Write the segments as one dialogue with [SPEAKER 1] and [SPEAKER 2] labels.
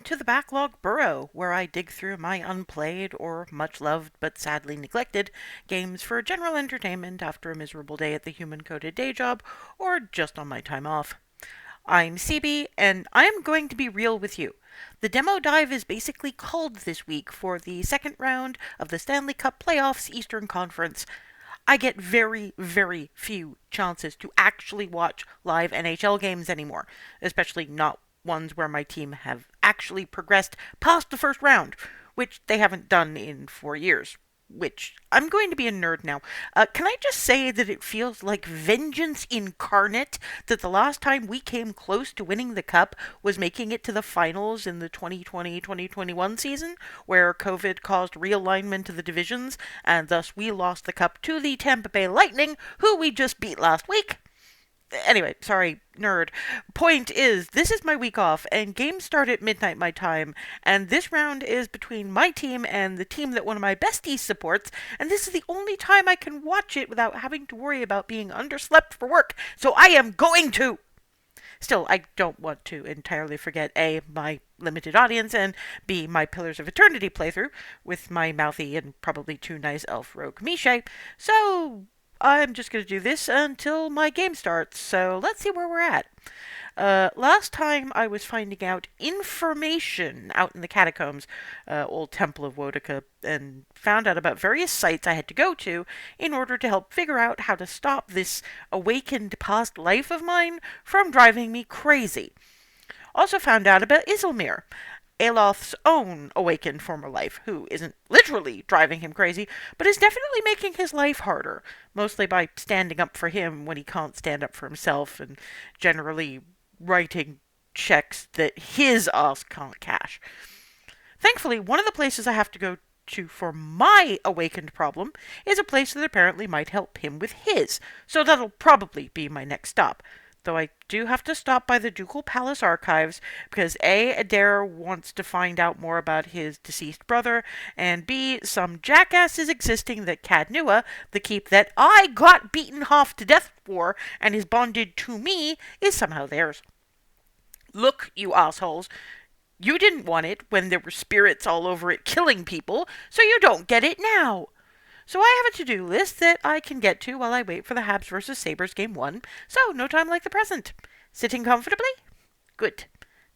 [SPEAKER 1] to the Backlog Burrow, where I dig through my unplayed or much loved but sadly neglected games for general entertainment after a miserable day at the human coded day job or just on my time off. I'm CB, and I'm going to be real with you. The demo dive is basically called this week for the second round of the Stanley Cup Playoffs Eastern Conference. I get very, very few chances to actually watch live NHL games anymore, especially not ones where my team have actually progressed past the first round, which they haven't done in 4 years. Which I'm going to be a nerd now. Can I just say that it feels like vengeance incarnate that the last time we came close to winning the cup was making it to the finals in the 2020-2021 season, where COVID caused realignment of the divisions, and thus we lost the cup to the Tampa Bay Lightning, who we just beat last week. Anyway, sorry, nerd. Point is, this is my week off, and games start at midnight my time, and this round is between my team and the team that one of my besties supports, and this is the only time I can watch it without having to worry about being underslept for work, so I am going to! Still, I don't want to entirely forget A, my limited audience, and B, my Pillars of Eternity playthrough, with my mouthy and probably too nice elf rogue Misha, so I'm just going to do this until my game starts, so let's see where we're at. Last time I was finding out information out in the catacombs, old Temple of Wotica, and found out about various sites I had to go to in order to help figure out how to stop this awakened past life of mine from driving me crazy. Also found out about Isilmir, Aloth's own awakened former life, who isn't literally driving him crazy, but is definitely making his life harder, mostly by standing up for him when he can't stand up for himself, and generally writing checks that his ass can't cash. Thankfully, one of the places I have to go to for my awakened problem is a place that apparently might help him with his, so that'll probably be my next stop. Though I do have to stop by the Ducal Palace archives because A, Adair wants to find out more about his deceased brother, and B, some jackass is existing that Cadnua, the keep that I got beaten half to death for and is bonded to me, is somehow theirs. Look, you assholes, you didn't want it when there were spirits all over it killing people, so you don't get it now. So I have a to-do list that I can get to while I wait for the Habs vs. Sabres Game 1, so no time like the present. Sitting comfortably? Good.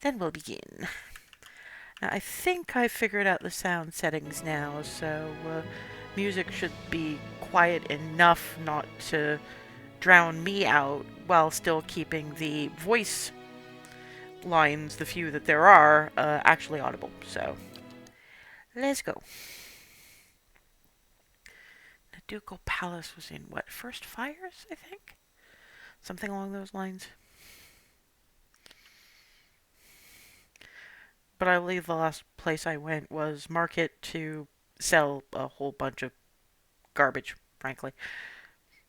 [SPEAKER 1] Then we'll begin. Now, I think I've figured out the sound settings now, so music should be quiet enough not to drown me out while still keeping the voice lines, the few that there are, actually audible. So, let's go. Ducal Palace was in, what, First Fires, I think? Something along those lines. But I believe the last place I went was Market to sell a whole bunch of garbage, frankly.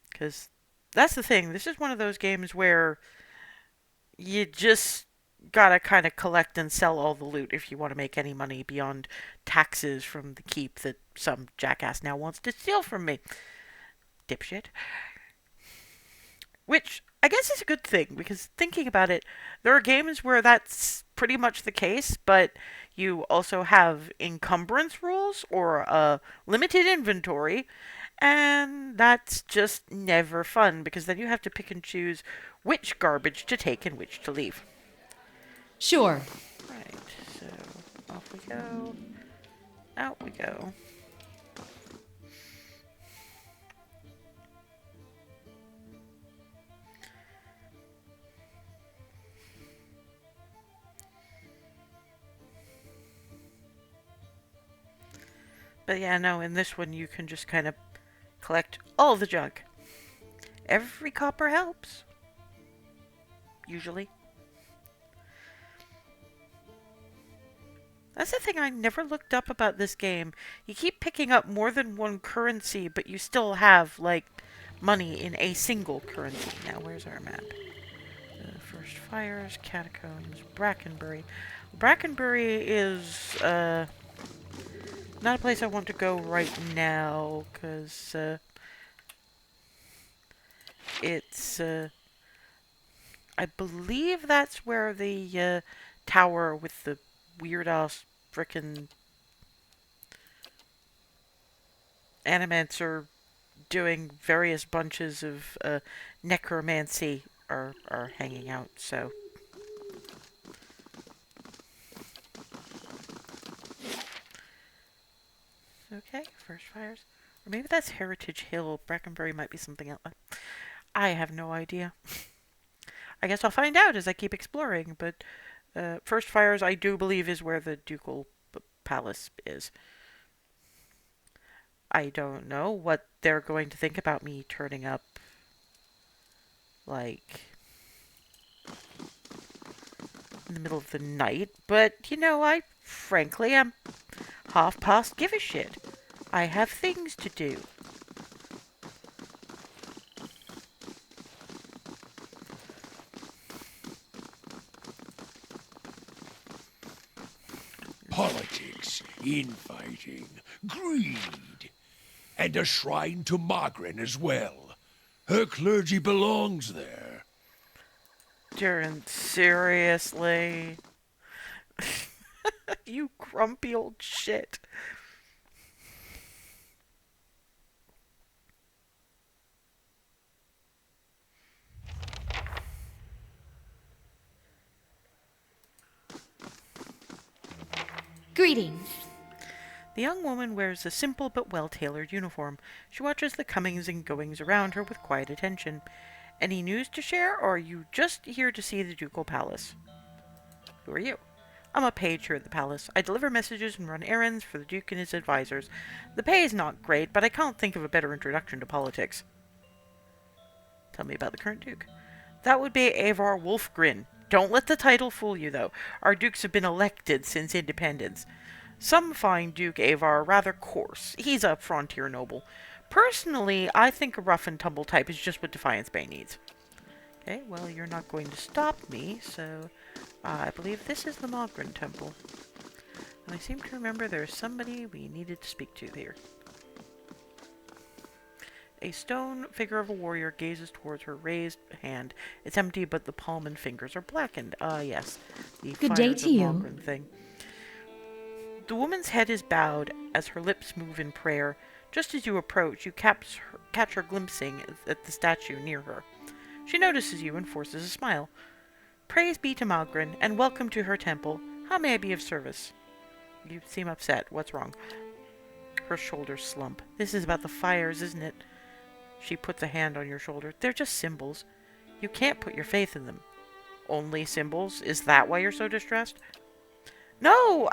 [SPEAKER 1] Because that's the thing. This is one of those games where you just gotta kind of collect and sell all the loot if you want to make any money beyond taxes from the keep that some jackass now wants to steal from me. Dipshit. Which I guess is a good thing, because thinking about it, there are games where that's pretty much the case, but you also have encumbrance rules or a limited inventory, and that's just never fun, because then you have to pick and choose which garbage to take and which to leave.
[SPEAKER 2] Sure.
[SPEAKER 1] Right, so off we go. Out we go. But yeah, no, in this one you can just kind of collect all the junk. Every copper helps. Usually. That's the thing I never looked up about this game. You keep picking up more than one currency, but you still have, like, money in a single currency. Now, where's our map? First Fires, Catacombs, Bracklebury. Bracklebury is, not a place I want to go right now, because, it's, I believe that's where the, tower with the weird ass frickin' animancer doing various bunches of necromancy are hanging out. So okay, first fires, or maybe that's Heritage Hill. Bracklebury might be something else. I have no idea. I guess I'll find out as I keep exploring. But first fires, I do believe, is where the ducal palace is. I don't know what they're going to think about me turning up, like, in the middle of the night, but, I frankly am half past give a shit. I have things to do.
[SPEAKER 3] Politics, infighting, greed, and a shrine to Margaret as well. Her clergy belongs there.
[SPEAKER 1] Durin, seriously? You grumpy old shit.
[SPEAKER 2] Greetings.
[SPEAKER 1] The young woman wears a simple but well-tailored uniform. She watches the comings and goings around her with quiet attention. Any news to share, or are you just here to see the ducal palace? Who are you? I'm a page here at the palace. I deliver messages and run errands for the Duke and his advisors. The pay is not great, but I can't think of a better introduction to politics. Tell me about the current Duke. That would be Avar Wolfgren. Don't let the title fool you, though. Our dukes have been elected since independence. Some find Duke Avar rather coarse. He's a frontier noble. Personally, I think a rough and tumble type is just what Defiance Bay needs. Okay, well, you're not going to stop me, so I believe this is the Mogren Temple. And I seem to remember there's somebody we needed to speak to here. A stone figure of a warrior gazes towards her raised hand. It's empty, but the palm and fingers are blackened. Ah, yes. The
[SPEAKER 2] Good day
[SPEAKER 1] fires
[SPEAKER 2] to
[SPEAKER 1] of
[SPEAKER 2] you.
[SPEAKER 1] Mogren thing. The woman's head is bowed as her lips move in prayer. Just as you approach, you catch her glimpsing at the statue near her. She notices you and forces a smile. Praise be to Mogren, and welcome to her temple. How may I be of service? You seem upset. What's wrong? Her shoulders slump. This is about the fires, isn't it? She puts a hand on your shoulder. They're just symbols. You can't put your faith in them. Only symbols? Is that why you're so distressed? No,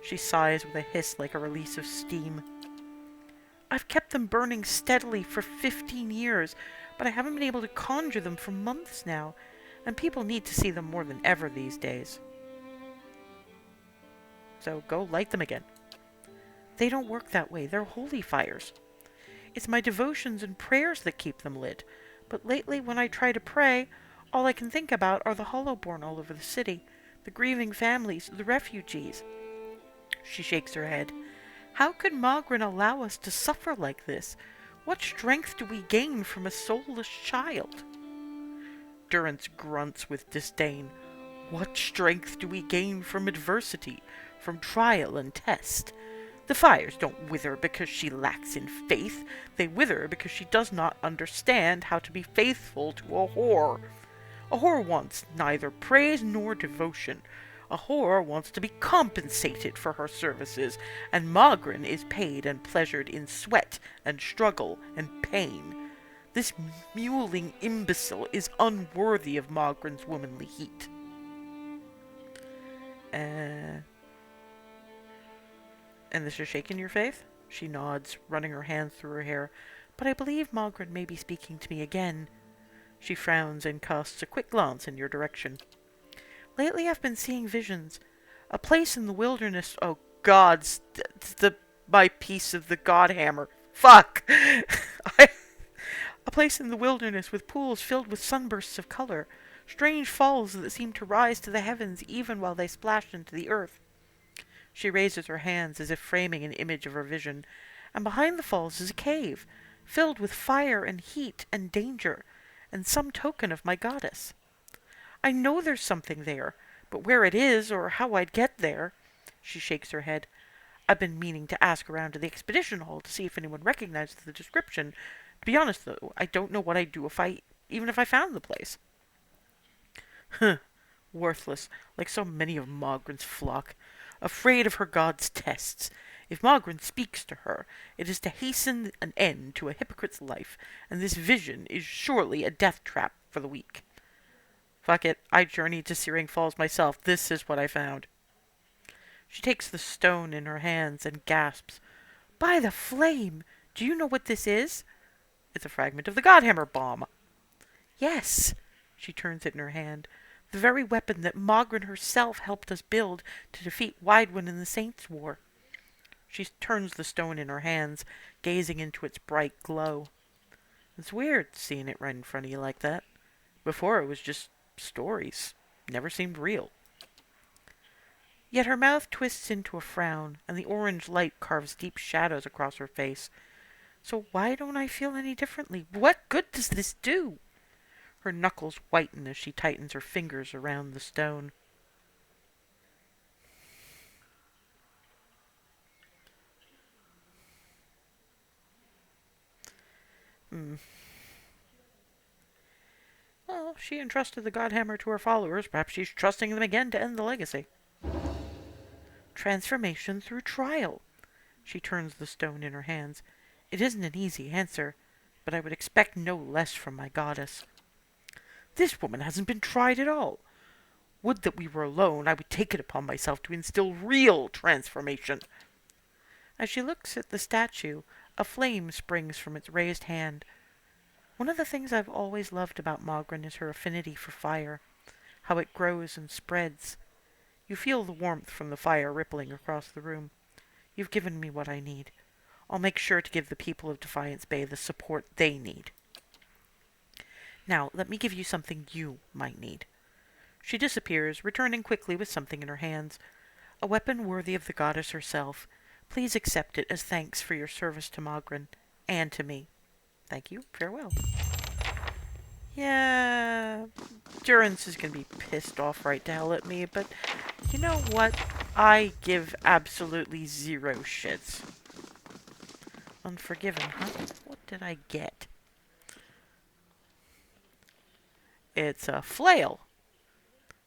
[SPEAKER 1] She sighs with a hiss like a release of steam. I've kept them burning steadily for 15 years, but I haven't been able to conjure them for months now, and people need to see them more than ever these days. So go light them again. They don't work that way. They're holy fires. It's my devotions and prayers that keep them lit, but lately when I try to pray, all I can think about are the hollowborn all over the city, the grieving families, the refugees. She shakes her head. How could Mogren allow us to suffer like this? What strength do we gain from a soulless child? Durrance grunts with disdain. What strength do we gain from adversity, from trial and test? The fires don't wither because she lacks in faith. They wither because she does not understand how to be faithful to a whore. A whore wants neither praise nor devotion. A whore wants to be compensated for her services, and Mogren is paid and pleasured in sweat and struggle and pain. This mewling imbecile is unworthy of Mogren's womanly heat. And this is shaking your faith? She nods, running her hands through her hair. But I believe Mogren may be speaking to me again. She frowns and casts a quick glance in your direction. Lately I've been seeing visions. A place in the wilderness. Oh, gods. My piece of the god hammer. Fuck! A place in the wilderness with pools filled with sunbursts of color. Strange falls that seem to rise to the heavens even while they splash into the earth. She raises her hands as if framing an image of her vision, and behind the falls is a cave, filled with fire and heat and danger, and some token of my goddess. I know there's something there, But where it is, or how I'd get there... She shakes her head. I've been meaning to ask around to the expedition hall to see if anyone recognizes the description. To be honest, though, I don't know what I'd do even if I found the place. Huh. Worthless, like so many of Mogren's flock. Afraid of her god's tests. If Mogren speaks to her, it is to hasten an end to a hypocrite's life, and this vision is surely a death trap for the weak. Fuck it, I journeyed to Searing Falls myself. This is what I found. She takes the stone in her hands and gasps. By the flame! Do you know what this is? It's a fragment of the Godhammer bomb. Yes. She turns it in her hand. The very weapon that Mogren herself helped us build to defeat Widewind in the Saints' War. She turns the stone in her hands, gazing into its bright glow. It's weird seeing it right in front of you like that. Before it was just stories. Never seemed real. Yet her mouth twists into a frown, and the orange light carves deep shadows across her face. So why don't I feel any differently? What good does this do? Her knuckles whiten as she tightens her fingers around the stone. Well, she entrusted the Godhammer to her followers. Perhaps she's trusting them again to end the legacy. Transformation through trial. She turns the stone in her hands. It isn't an easy answer, but I would expect no less from my goddess. This woman hasn't been tried at all. Would that we were alone, I would take it upon myself to instill real transformation. As she looks at the statue, a flame springs from its raised hand. One of the things I've always loved about Mogren is her affinity for fire, how it grows and spreads. You feel the warmth from the fire rippling across the room. You've given me what I need. I'll make sure to give the people of Defiance Bay the support they need. Now, let me give you something you might need. She disappears, returning quickly with something in her hands. A weapon worthy of the goddess herself. Please accept it as thanks for your service to Mogren, and to me. Thank you. Farewell. Yeah, Durance is going to be pissed off right to hell at me, but you know what? I give absolutely zero shits. Unforgiven, huh? What did I get? It's a flail.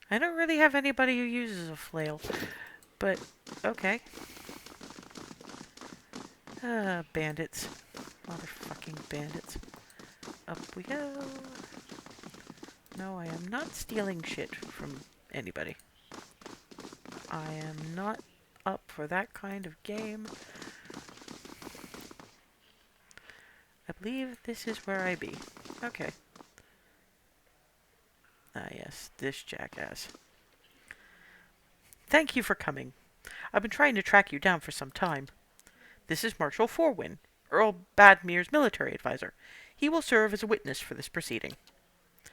[SPEAKER 1] I don't really have anybody who uses a flail, but okay. Bandits. Motherfucking bandits. Up we go. No, I am not stealing shit from anybody. I am not up for that kind of game. I believe this is where I be. Okay. Ah, yes, this jackass. Thank you for coming. I've been trying to track you down for some time. This is Marshal Forwin, Earl Badmere's military advisor. He will serve as a witness for this proceeding.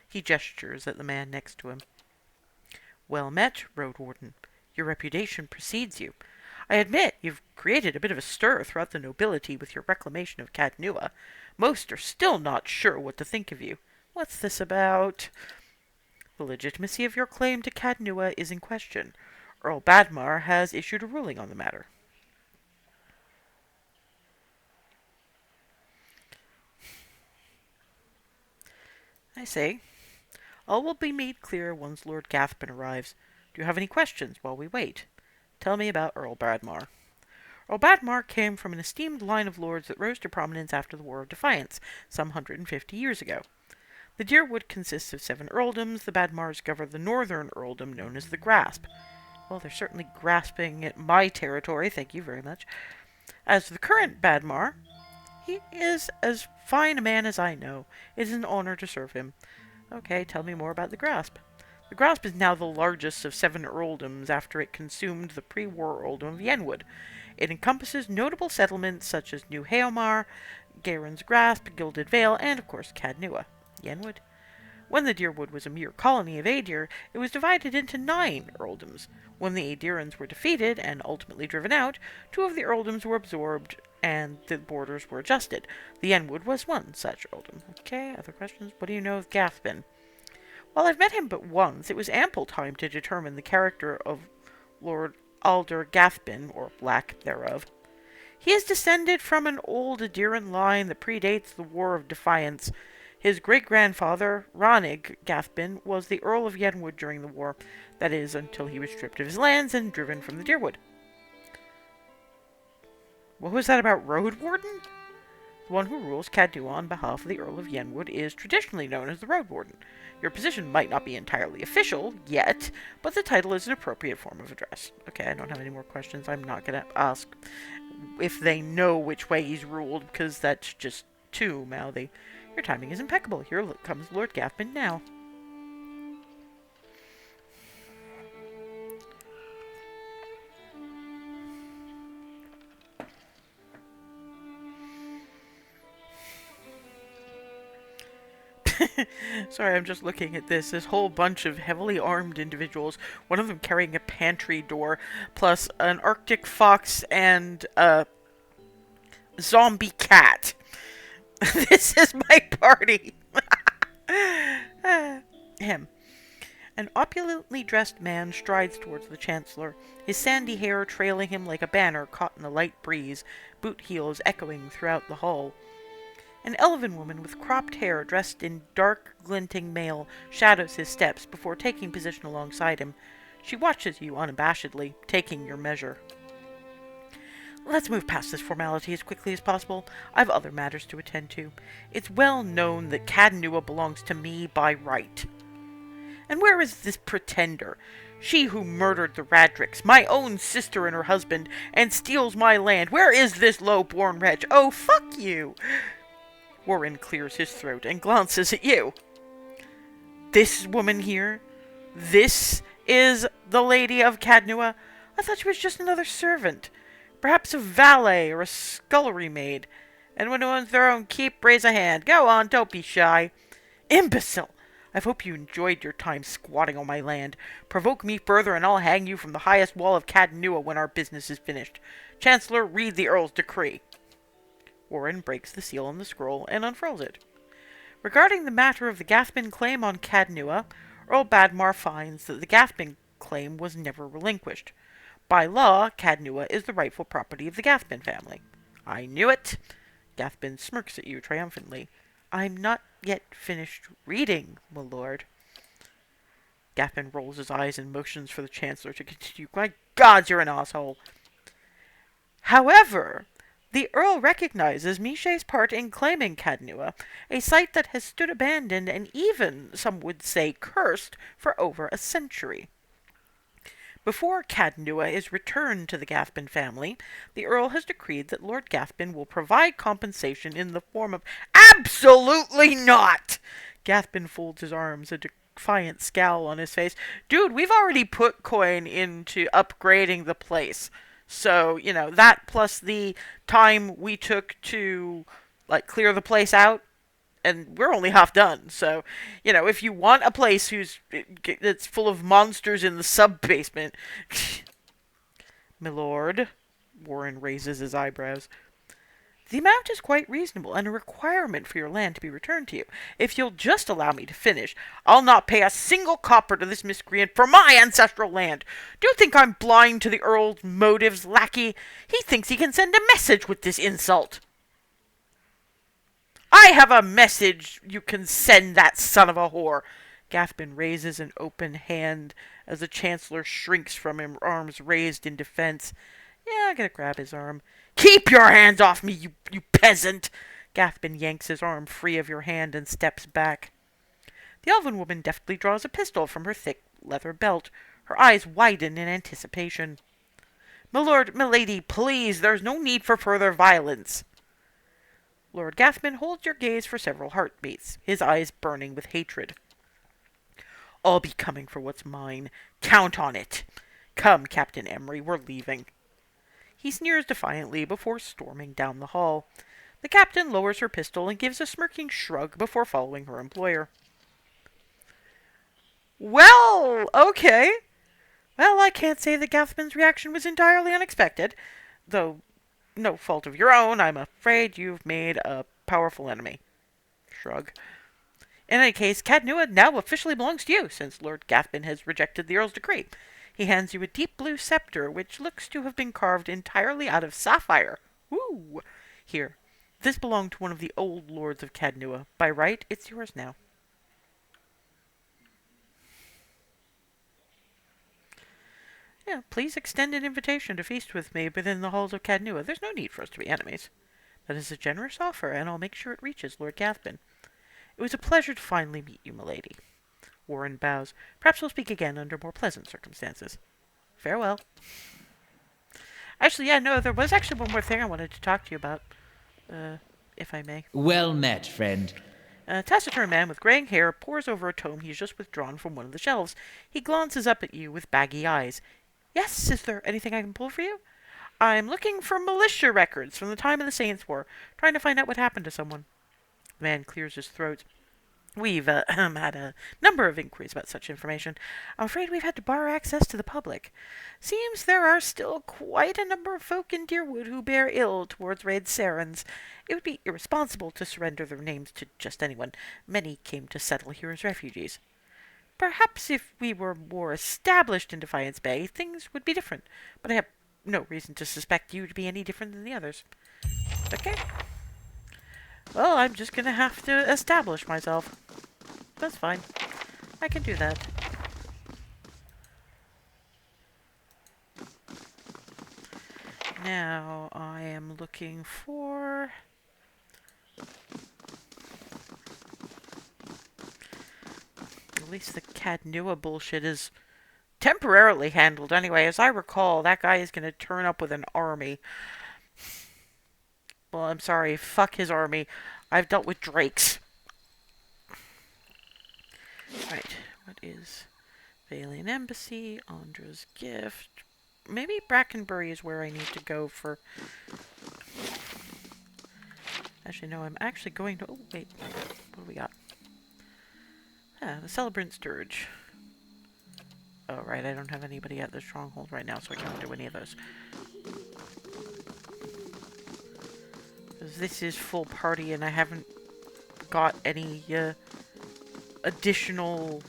[SPEAKER 1] He gestures at the man next to him. Well met, Road Warden. Your reputation precedes you. I admit you've created a bit of a stir throughout the nobility with your reclamation of Cadnua. Most are still not sure what to think of you. What's this about? The legitimacy of your claim to Cadnua is in question. Earl Badmar has issued a ruling on the matter. I say. All will be made clear once Lord Gathbin arrives. Do you have any questions while we wait? Tell me about Earl Badmar. Earl Badmar came from an esteemed line of lords that rose to prominence after the War of Defiance, some 150 years ago. The Deerwood consists of 7 earldoms. The Badmars govern the northern earldom known as the Grasp. Well, they're certainly grasping at my territory, thank you very much. As for the current Badmar, he is as fine a man as I know. It is an honor to serve him. Okay, tell me more about the Grasp. The Grasp is now the largest of 7 earldoms after it consumed the pre-war earldom of Yenwood. It encompasses notable settlements such as New Haomar, Garen's Grasp, Gilded Vale, and of course Cadnua. Yenwood? When the Deerwood was a mere colony of Aedir, it was divided into 9 earldoms. When the Aedirans were defeated and ultimately driven out, 2 of the earldoms were absorbed and the borders were adjusted. The Yenwood was one such earldom. Okay, other questions? What do you know of Gathbin? While I've met him but once, it was ample time to determine the character of Lord Alder Gathbin, or lack thereof. He is descended from an old Adiran line that predates the War of Defiance. His great-grandfather, Ronig Gathbin, was the Earl of Yenwood during the war, that is, until he was stripped of his lands and driven from the Deerwood. What was that about Road Warden? The one who rules Cadua on behalf of the Earl of Yenwood is traditionally known as the Road Warden. Your position might not be entirely official yet, but the title is an appropriate form of address. Okay, I don't have any more questions. I'm not going to ask if they know which way he's ruled, because that's just too mouthy. Your timing is impeccable. Here comes Lord Gathbin now. Sorry, I'm just looking at this whole bunch of heavily armed individuals, one of them carrying a pantry door, plus an Arctic fox and a zombie cat. This is my party. Him. An opulently dressed man strides towards the Chancellor, his sandy hair trailing him like a banner caught in a light breeze, boot heels echoing throughout the hall. An elven woman with cropped hair dressed in dark, glinting mail shadows his steps before taking position alongside him. She watches you unabashedly, taking your measure. Let's move past this formality as quickly as possible. I've other matters to attend to. It's well known that Cadnua belongs to me by right. And where is this pretender? She who murdered the Radricks, my own sister and her husband, and steals my land. Where is this low-born wretch? Oh, fuck you! Warren clears his throat and glances at you. This woman here? This is the Lady of Cadnua? I thought she was just another servant. Perhaps a valet or a scullery maid. Anyone who owns their own keep, raise a hand. Go on, don't be shy. Imbecile! I hope you enjoyed your time squatting on my land. Provoke me further and I'll hang you from the highest wall of Cadnua when our business is finished. Chancellor, read the Earl's decree. Warren breaks the seal on the scroll and unfurls it. Regarding the matter of the Gathbin claim on Cadnua, Earl Badmar finds that the Gathbin claim was never relinquished. By law, Cadnua is the rightful property of the Gathbin family. I knew it! Gathbin smirks at you triumphantly. I'm not yet finished reading, my lord. Gathbin rolls his eyes and motions for the Chancellor to continue. My God, you're an asshole! However, the Earl recognizes Miché's part in claiming Cadnua, a site that has stood abandoned and even, some would say, cursed for over a century. Before Cadnua is returned to the Gathbin family, the Earl has decreed that Lord Gathbin will provide compensation in the form of— Absolutely not! Gathbin folds his arms, a defiant scowl on his face. Dude, we've already put coin into upgrading the place. So, that plus the time we took to, clear the place out, and we're only half done. So, if you want a place that's full of monsters in the sub-basement... My lord, Warren raises his eyebrows. The amount is quite reasonable, and a requirement for your land to be returned to you. If you'll just allow me to finish, I'll not pay a single copper to this miscreant for my ancestral land. Do you think I'm blind to the Earl's motives, lackey? He thinks he can send a message with this insult. I have a message you can send that son of a whore. Gathbin raises an open hand as the Chancellor shrinks from him, arms raised in defense. Yeah, I'm gonna grab his arm. Keep your hands off me, you peasant! Gathbin yanks his arm free of your hand and steps back. The elven woman deftly draws a pistol from her thick leather belt. Her eyes widen in anticipation. My lord, milady, please, there's no need for further violence. Lord Gathbin holds your gaze for several heartbeats, his eyes burning with hatred. I'll be coming for what's mine. Count on it. Come, Captain Emery, we're leaving. He sneers defiantly before storming down the hall. The captain lowers her pistol and gives a smirking shrug before following her employer. Well, okay. Well, I can't say that Gathbin's reaction was entirely unexpected, though no fault of your own, I'm afraid you've made a powerful enemy. Shrug. In any case, Cadnua now officially belongs to you, since Lord Gathbin has rejected the Earl's decree. He hands you a deep blue scepter, which looks to have been carved entirely out of sapphire. Woo! Here, this belonged to one of the old lords of Cadnua. By right, it's yours now. Yeah, please extend an invitation to feast with me within the halls of Cadnua. There's no need for us to be enemies. That is a generous offer, and I'll make sure it reaches Lord Gathbin. It was a pleasure to finally meet you, milady. Warren bows. Perhaps we'll speak again under more pleasant circumstances. Farewell. Actually, yeah, no, there was actually one more thing I wanted to talk to you about. If I may.
[SPEAKER 4] Well met, friend.
[SPEAKER 1] A taciturn man with graying hair pores over a tome he's just withdrawn from one of the shelves. He glances up at you with baggy eyes. Yes, is there anything I can pull for you? I'm looking for militia records from the time of the Saints' War, trying to find out what happened to someone. The man clears his throat. We've had a number of inquiries about such information. I'm afraid we've had to bar access to the public. Seems there are still quite a number of folk in Deerwood who bear ill towards Raid Sarens. It would be irresponsible to surrender their names to just anyone. Many came to settle here as refugees. Perhaps if we were more established in Defiance Bay, things would be different. But I have no reason to suspect you to be any different than the others. Okay. Well, I'm just gonna have to establish myself. That's fine. I can do that. Now, I am looking for... At least the Cadnua bullshit is temporarily handled anyway. As I recall, that guy is gonna turn up with an army. Well, I'm sorry. Fuck his army. I've dealt with drakes. Right. What is Valian Embassy? Andra's Gift. Maybe Bracklebury is where I need to go for... Actually, no. I'm actually going to... Oh, wait. What do we got? Ah, the Celebrant Sturge. Oh, right. I don't have anybody at the stronghold right now, so I can't do any of those. This is full party and I haven't got any additional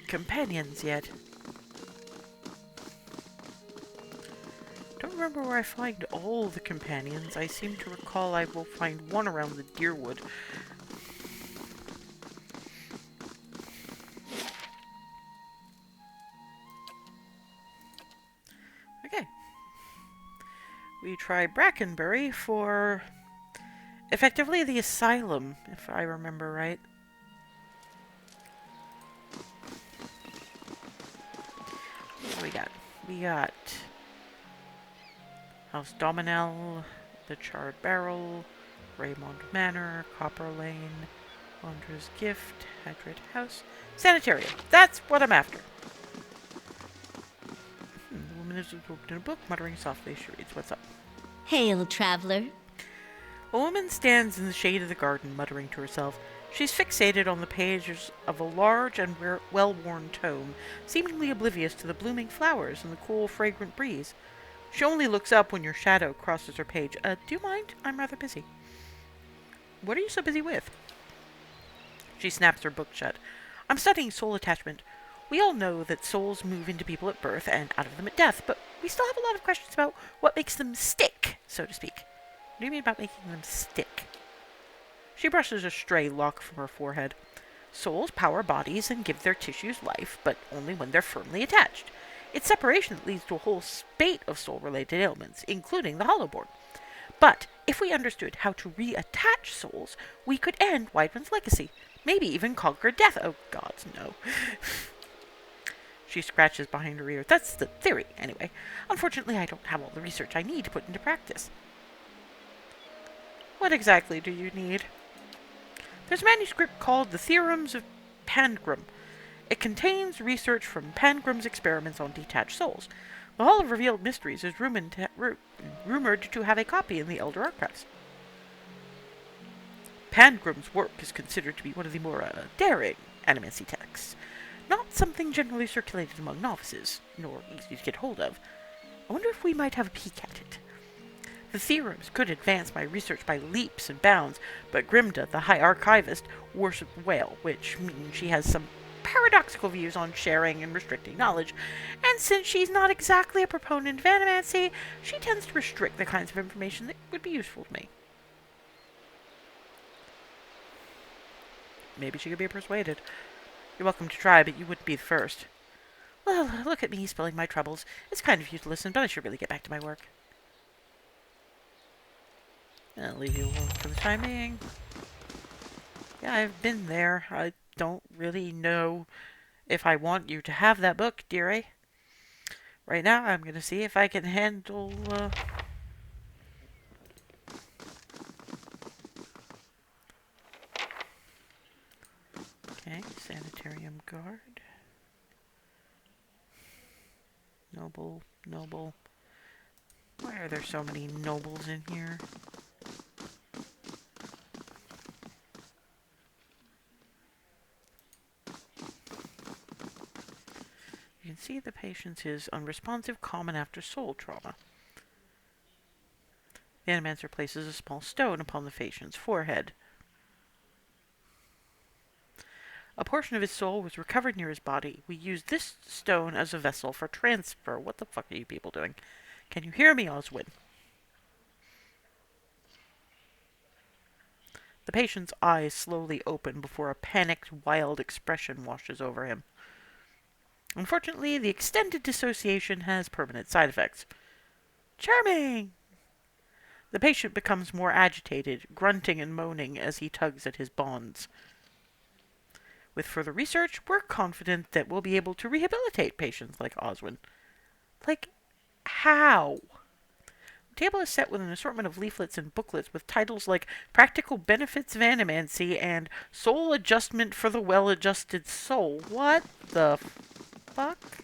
[SPEAKER 1] companions yet. Don't remember where I find all the companions. I seem to recall I will find one around the Deerwood. Okay. We try Bracklebury for effectively the asylum, if I remember right. What do we got? We got House Dominel, the Charred Barrel, Raymond Manor, Copper Lane, Wanderer's Gift, Hagrid House, Sanitarium. That's what I'm after. The woman is absorbed in a book, muttering softly. She reads, "What's up?"
[SPEAKER 5] Hail, traveler.
[SPEAKER 1] A woman stands in the shade of the garden, muttering to herself. She's fixated on the pages of a large and well-worn tome, seemingly oblivious to the blooming flowers and the cool, fragrant breeze. She only looks up when your shadow crosses her page. Do you mind? I'm rather busy. What are you so busy with? She snaps her book shut. I'm studying soul attachment. We all know that souls move into people at birth and out of them at death, but we still have a lot of questions about what makes them stick, so to speak. What do you mean about making them stick? She brushes a stray lock from her forehead. Souls power bodies and give their tissues life, but only when they're firmly attached. It's separation that leads to a whole spate of soul-related ailments, including the hollowborn. But if we understood how to reattach souls, we could end Wyvern's legacy. Maybe even conquer death. Oh, gods, no. She scratches behind her ear. That's the theory, anyway. Unfortunately, I don't have all the research I need to put into practice. What exactly do you need? There's a manuscript called The Theorems of Pangrum. It contains research from Pangrum's experiments on detached souls. The Hall of Revealed Mysteries is rumored to have a copy in the Elder Archives. Pangrum's work is considered to be one of the more daring animacy texts. Not something generally circulated among novices, nor easy to get hold of. I wonder if we might have a peek at it. The theorems could advance my research by leaps and bounds, but Grimda, the High Archivist, worships Whale, which means she has some paradoxical views on sharing and restricting knowledge, and since she's not exactly a proponent of animancy, she tends to restrict the kinds of information that would be useful to me. Maybe she could be persuaded. You're welcome to try, but you wouldn't be the first. Well, look at me spilling my troubles. It's kind of you to listen, but I should really get back to my work. I'll leave you alone for the time being. Yeah, I've been there. I don't really know if I want you to have that book, dearie. Right now, I'm going to see if I can handle, Okay, Sanitarium Guard. Noble, noble. Why are there so many nobles in here? You can see the patient is unresponsive, common after soul trauma. The Animancer places a small stone upon the patient's forehead. A portion of his soul was recovered near his body. We used this stone as a vessel for transfer. What the fuck are you people doing? Can you hear me, Oswin? The patient's eyes slowly open before a panicked, wild expression washes over him. Unfortunately, the extended dissociation has permanent side effects. Charming! The patient becomes more agitated, grunting and moaning as he tugs at his bonds. With further research, we're confident that we'll be able to rehabilitate patients like Oswin. Like, how? The table is set with an assortment of leaflets and booklets with titles like Practical Benefits of Animancy and Soul Adjustment for the Well-Adjusted Soul. What the fuck?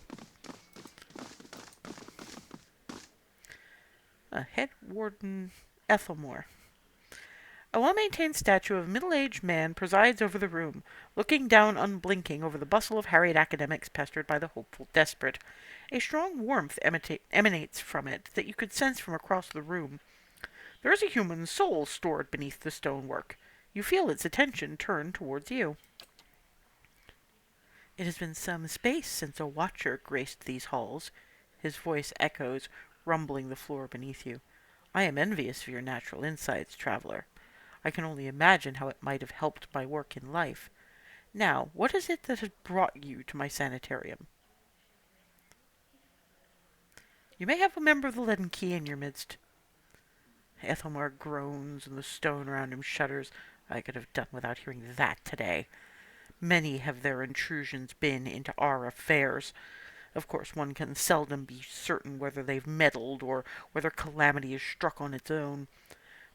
[SPEAKER 1] A head warden Ethelmore. A well-maintained statue of a middle-aged man presides over the room, looking down unblinking over the bustle of harried academics pestered by the hopeful desperate. A strong warmth emanates from it that you could sense from across the room. There is a human soul stored beneath the stonework. You feel its attention turned towards you. It has been some space since a watcher graced these halls. His voice echoes, rumbling the floor beneath you. I am envious of your natural insights, traveler. I can only imagine how it might have helped my work in life. Now, what is it that has brought you to my sanitarium? You may have a member of the Leaden Key in your midst. Ethelmar groans, and the stone around him shudders. I could have done without hearing that today. Many have their intrusions been into our affairs. Of course, one can seldom be certain whether they've meddled or whether calamity is struck on its own.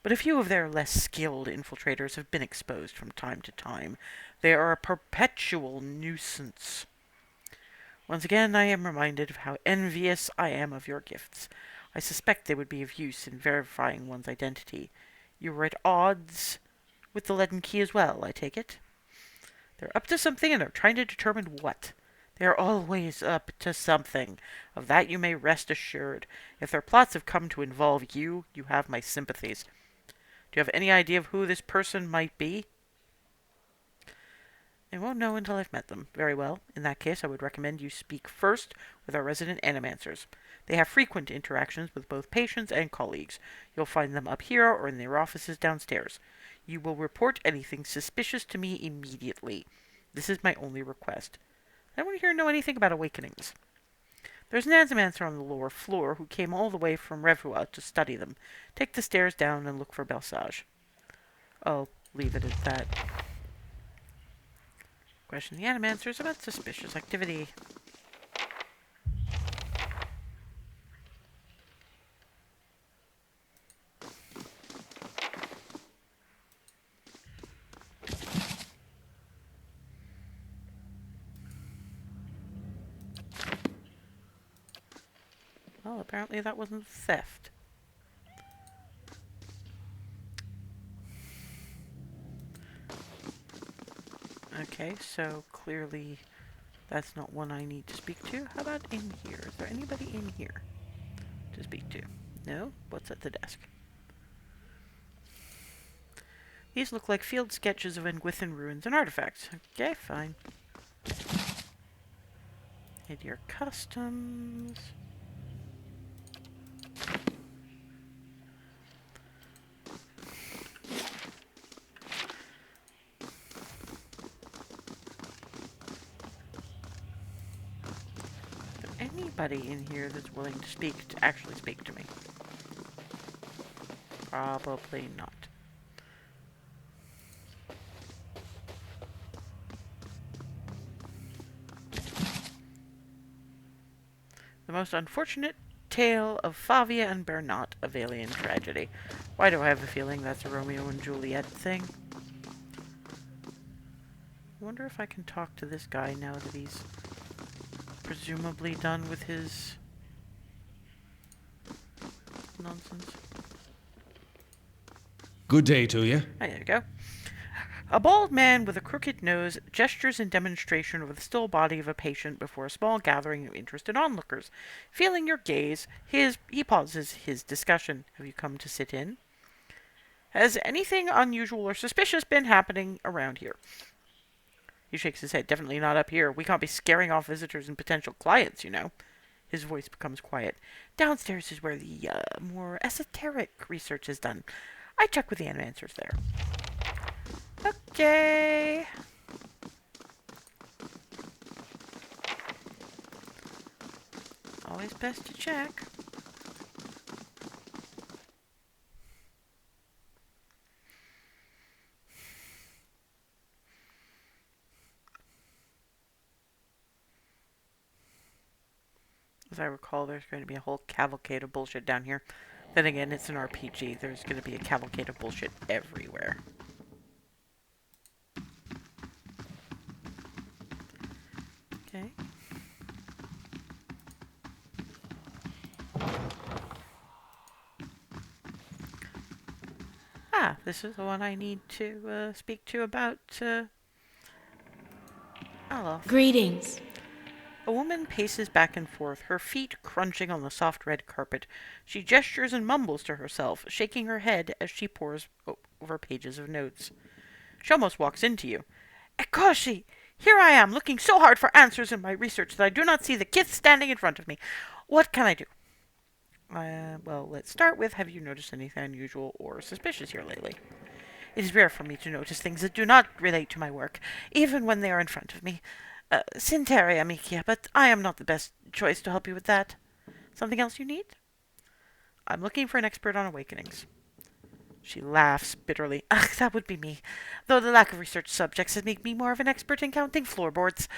[SPEAKER 1] But a few of their less skilled infiltrators have been exposed from time to time. They are a perpetual nuisance. Once again, I am reminded of how envious I am of your gifts. I suspect they would be of use in verifying one's identity. You were at odds with the Leaden Key as well, I take it? They're up to something, and they're trying to determine what. They are always up to something. Of that you may rest assured. If their plots have come to involve you, you have my sympathies. Do you have any idea of who this person might be? I won't know until I've met them. Very well. In that case, I would recommend you speak first with our resident animancers. They have frequent interactions with both patients and colleagues. You'll find them up here or in their offices downstairs. You will report anything suspicious to me immediately. This is my only request. I don't want to know anything about awakenings. There's an animancer on the lower floor who came all the way from Revua to study them. Take the stairs down and look for Belsage. I'll leave it at that. Question the animancers about suspicious activity. Well, apparently that wasn't theft. Okay, so clearly that's not one I need to speak to. How about in here? Is there anybody in here to speak to? No? What's at the desk? These look like field sketches of Engwithan ruins and artifacts. Okay, fine. Hit your customs. Anybody in here that's willing to actually speak to me? Probably not. The most unfortunate tale of Favia and Bernat of alien tragedy. Why do I have a feeling that's a Romeo and Juliet thing? I wonder if I can talk to this guy now that he's presumably done with his nonsense.
[SPEAKER 4] Good day to you.
[SPEAKER 1] There you go. A bald man with a crooked nose gestures in demonstration of the still body of a patient before a small gathering of interested onlookers. Feeling your gaze, he pauses his discussion. Have you come to sit in? Has anything unusual or suspicious been happening around here? He shakes his head. Definitely not up here. We can't be scaring off visitors and potential clients, you know. His voice becomes quiet. Downstairs is where the more esoteric research is done. I check with the answers there. Okay. Always best to check. As I recall, there's going to be a whole cavalcade of bullshit down here. Then again, it's an RPG. There's going to be a cavalcade of bullshit everywhere. Okay. Ah, this is the one I need to speak to about, Hello.
[SPEAKER 2] Greetings.
[SPEAKER 1] A woman paces back and forth, her feet crunching on the soft red carpet. She gestures and mumbles to herself, shaking her head as she pores over pages of notes. She almost walks into you. Ekoshi! Here I am, looking so hard for answers in my research that I do not see the kith standing in front of me. What can I do? Well, let's start with, have you noticed anything unusual or suspicious here lately? It is rare for me to notice things that do not relate to my work, even when they are in front of me. Sanitarium, Ikia, but I am not the best choice to help you with that. Something else you need? I'm looking for an expert on awakenings. She laughs bitterly. Ugh, that would be me. Though the lack of research subjects has made me more of an expert in counting floorboards.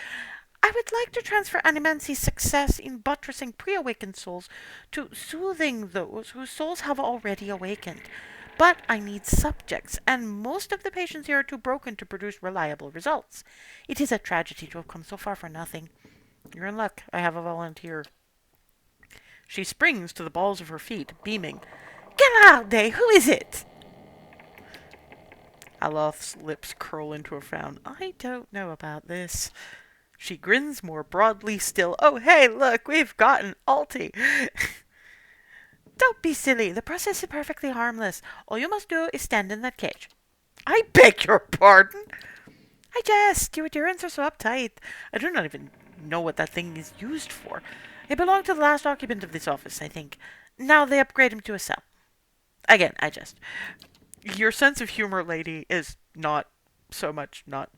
[SPEAKER 1] I would like to transfer Animancy's success in buttressing pre-awakened souls to soothing those whose souls have already awakened. But I need subjects, and most of the patients here are too broken to produce reliable results. It is a tragedy to have come so far for nothing. You're in luck. I have a volunteer. She springs to the balls of her feet, beaming. Galarde, who is it? Aloth's lips curl into a frown. I don't know about this. She grins more broadly still. Oh, hey, look, we've got an alti. Don't be silly. The process is perfectly harmless. All you must do is stand in that cage. I beg your pardon? I jest. Your adherents are so uptight. I do not even know what that thing is used for. It belonged to the last occupant of this office, I think. Now they upgrade him to a cell. Again, I jest. Your sense of humor, lady, is not so much not.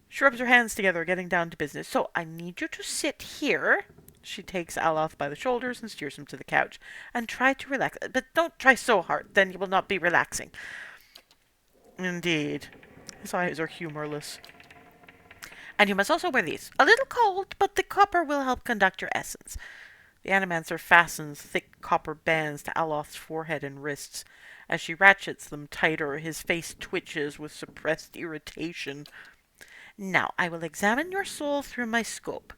[SPEAKER 1] She rubs her hands together, getting down to business. So, I need you to sit here. She takes Aloth by the shoulders and steers him to the couch. And try to relax. But don't try so hard, then you will not be relaxing. Indeed. His eyes are humorless. And you must also wear these. A little cold, but the copper will help conduct your essence. The Animancer fastens thick copper bands to Aloth's forehead and wrists. As she ratchets them tighter, his face twitches with suppressed irritation. Now, I will examine your soul through my scope.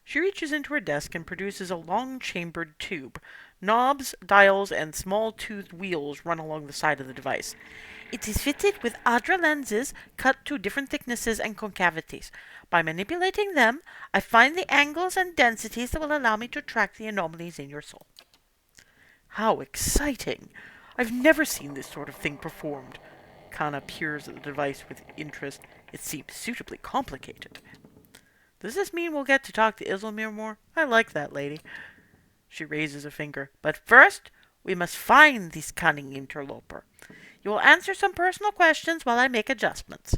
[SPEAKER 1] She reaches into her desk and produces a long-chambered tube. Knobs, dials, and small-toothed wheels run along the side of the device. It is fitted with Adra lenses cut to different thicknesses and concavities. By manipulating them, I find the angles and densities that will allow me to track the anomalies in your soul. How exciting! I've never seen this sort of thing performed. Kana peers at the device with interest. It seems suitably complicated. Does this mean we'll get to talk to Isilmir more? I like that lady. She raises a finger. But first, we must find this cunning interloper. You will answer some personal questions while I make adjustments.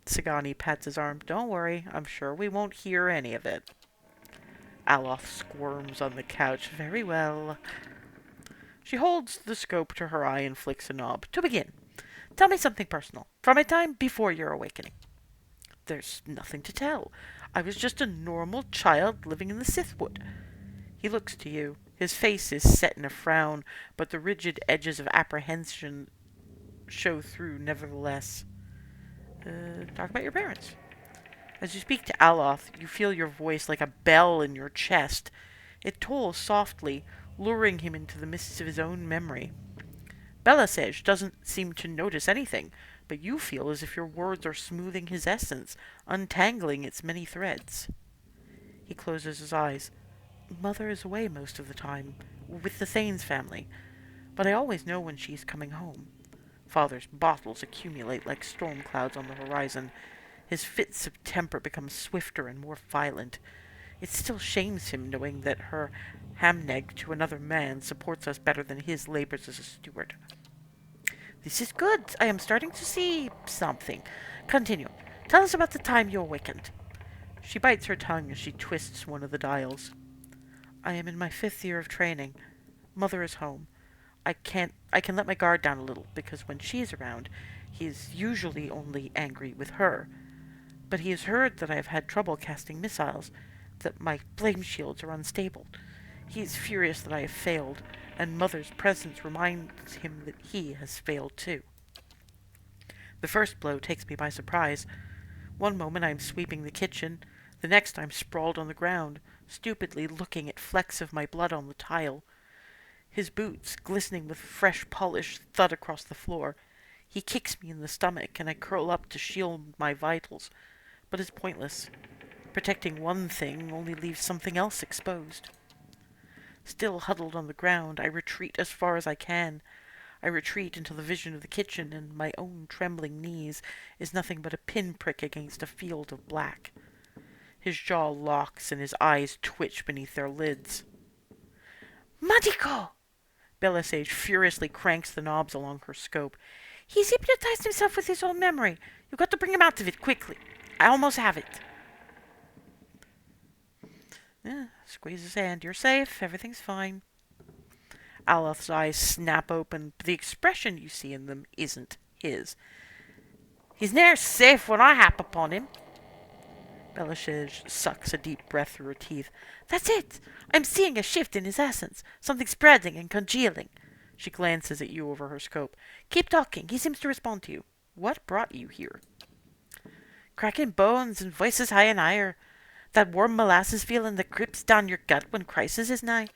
[SPEAKER 1] Sagani pats his arm. Don't worry, I'm sure we won't hear any of it. Aloth squirms on the couch. Very well. She holds the scope to her eye and flicks a knob. To begin, tell me something personal, from a time before your awakening. There's nothing to tell. I was just a normal child living in the Sithwood. He looks to you. His face is set in a frown, but the rigid edges of apprehension show through nevertheless. Talk about your parents. As you speak to Aloth, you feel your voice like a bell in your chest. It tolls softly, luring him into the mists of his own memory. Belasej doesn't seem to notice anything, but you feel as if your words are smoothing his essence, untangling its many threads. He closes his eyes. Mother is away most of the time, with the Thanes family, but I always know when she's coming home. Father's bottles accumulate like storm clouds on the horizon. His fits of temper become swifter and more violent. It still shames him knowing that her hamneg to another man supports us better than his labors as a steward. This is good. I am starting to see something. Continue. Tell us about the time you awakened. She bites her tongue as she twists one of the dials. I am in my 5th year of training. Mother is home. I can let my guard down a little, because when she is around, he is usually only angry with her. But he has heard that I have had trouble casting missiles, that my flame shields are unstable. He is furious that I have failed, and Mother's presence reminds him that he has failed too. The first blow takes me by surprise. One moment I am sweeping the kitchen, the next I am sprawled on the ground, stupidly looking at flecks of my blood on the tile. His boots, glistening with fresh polish, thud across the floor. He kicks me in the stomach, and I curl up to shield my vitals. But it's pointless. Protecting one thing only leaves something else exposed. Still huddled on the ground, I retreat as far as I can. I retreat until the vision of the kitchen and my own trembling knees is nothing but a pinprick against a field of black. His jaw locks and his eyes twitch beneath their lids. Madiko! Belasej furiously cranks the knobs along her scope. He's hypnotized himself with his own memory. You've got to bring him out of it quickly. I almost have it. Squeeze his hand. You're safe. Everything's fine. Aloth's eyes snap open, but the expression you see in them isn't his. He's ne'er safe when I hap upon him. Belasej sucks a deep breath through her teeth. That's it! I'm seeing a shift in his essence. Something spreading and congealing. She glances at you over her scope. Keep talking. He seems to respond to you. What brought you here? Cracking bones and voices high and higher. That warm molasses feeling that grips down your gut when crisis is nigh.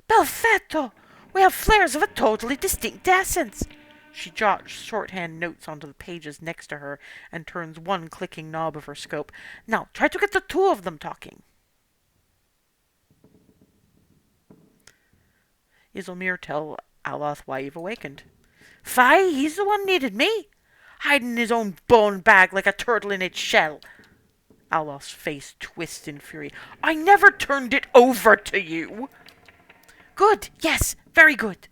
[SPEAKER 1] Belfetto! We have flares of a totally distinct essence. She jots shorthand notes onto the pages next to her and turns one clicking knob of her scope. Now, try to get the two of them talking. Isilmir, tell Aloth why you've awakened. Fie, he's the one needed me. Hiding in his own bone bag like a turtle in its shell. Aloth's face twists in fury. I never turned it over to you. Good, yes, very good.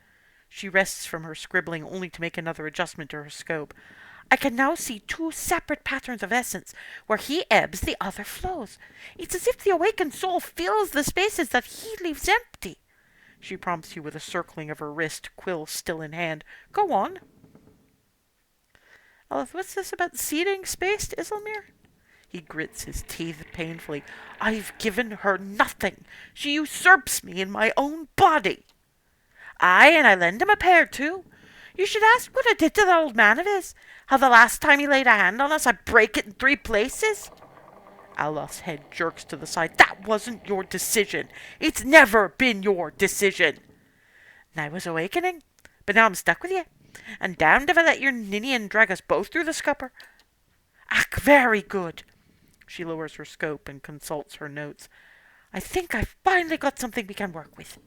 [SPEAKER 1] She rests from her scribbling only to make another adjustment to her scope. I can now see two separate patterns of essence. Where he ebbs, the other flows. It's as if the awakened soul fills the spaces that he leaves empty. She prompts you with a circling of her wrist, quill still in hand. Go on. Aloth, what's this about ceding space to Isilmir? He grits his teeth painfully. I've given her nothing. She usurps me in my own body. Aye, and I lend him a pair, too. You should ask what I did to that old man of his. How the last time he laid a hand on us, I break it in 3 places. Aloth's head jerks to the side. That wasn't your decision. It's never been your decision. And I was awakening, but now I'm stuck with you. And damned if I let your Ninian drag us both through the scupper. Ack, very good. She lowers her scope and consults her notes. I think I've finally got something we can work with.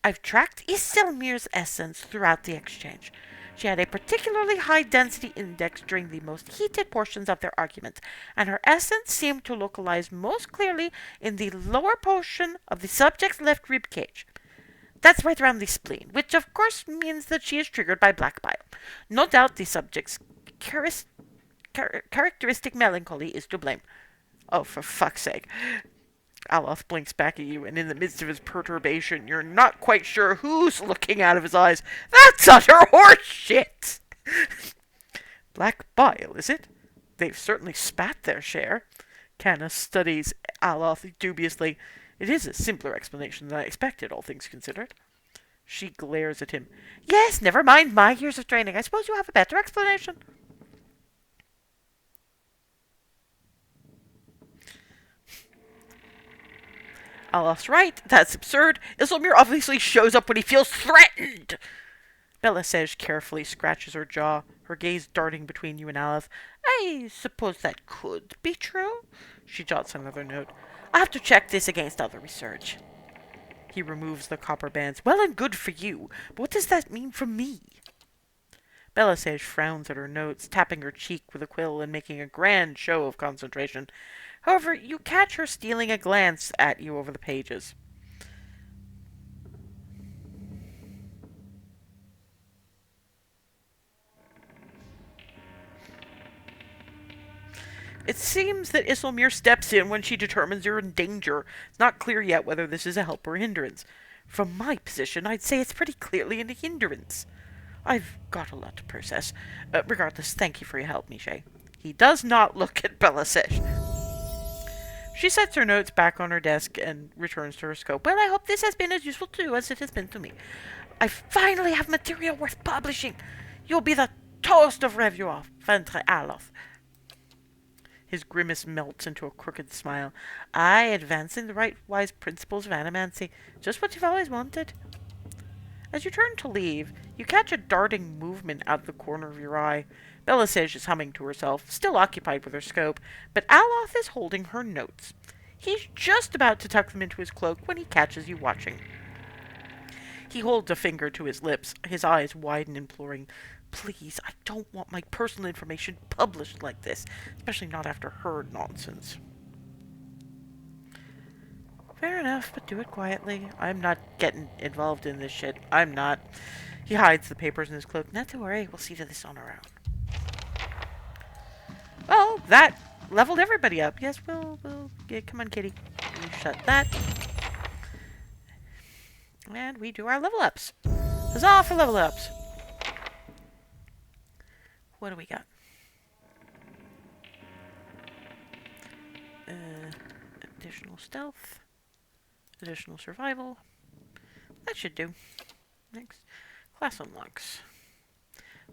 [SPEAKER 1] I've tracked Isilmir's essence throughout the exchange. She had a particularly high density index during the most heated portions of their argument, and her essence seemed to localize most clearly in the lower portion of the subject's left rib cage. That's right around the spleen, which of course means that she is triggered by black bile. No doubt the subject's characteristic melancholy is to blame. Oh, for fuck's sake. Aloth blinks back at you, and in the midst of his perturbation, you're not quite sure who's looking out of his eyes. That's utter horseshit! Black bile, is it? They've certainly spat their share. Canna studies Aloth dubiously. It is a simpler explanation than I expected, all things considered. She glares at him. Yes, never mind my years of training. I suppose you have a better explanation. Aloth's right. That's absurd. Islemir obviously shows up when he feels threatened. Belisej carefully scratches her jaw, her gaze darting between you and Aloth. I suppose that could be true. She jots another note. I'll have to check this against other research. He removes the copper bands. Well and good for you, but what does that mean for me? Belisej frowns at her notes, tapping her cheek with a quill and making a grand show of concentration. However, you catch her stealing a glance at you over the pages. It seems that Islemir steps in when she determines you're in danger. It's not clear yet whether this is a help or a hindrance. From my position, I'd say it's pretty clearly a hindrance. I've got a lot to process. Regardless, thank you for your help, Miche. He does not look at Belisej. She sets her notes back on her desk and returns to her scope. Well, I hope this has been as useful to you as it has been to me. I finally have material worth publishing. You'll be the toast of review, Ventre Aloth. His grimace melts into a crooked smile. Aye, advancing the right wise principles of animancy. Just what you've always wanted. As you turn to leave, you catch a darting movement out of the corner of your eye. Belisej is humming to herself, still occupied with her scope, but Aloth is holding her notes. He's just about to tuck them into his cloak when he catches you watching. He holds a finger to his lips, his eyes widen, imploring, Please, I don't want my personal information published like this, especially not after her nonsense. Fair enough, but do it quietly. I'm not getting involved in this shit. I'm not. He hides the papers in his cloak. Not to worry, we'll see to this on our own. Well, that leveled everybody up. Yes, we'll yeah, come on, kitty. We shut that. And we do our level ups. Huzzah for level ups. What do we got? Additional stealth. Additional survival. That should do. Next. Class unlocks.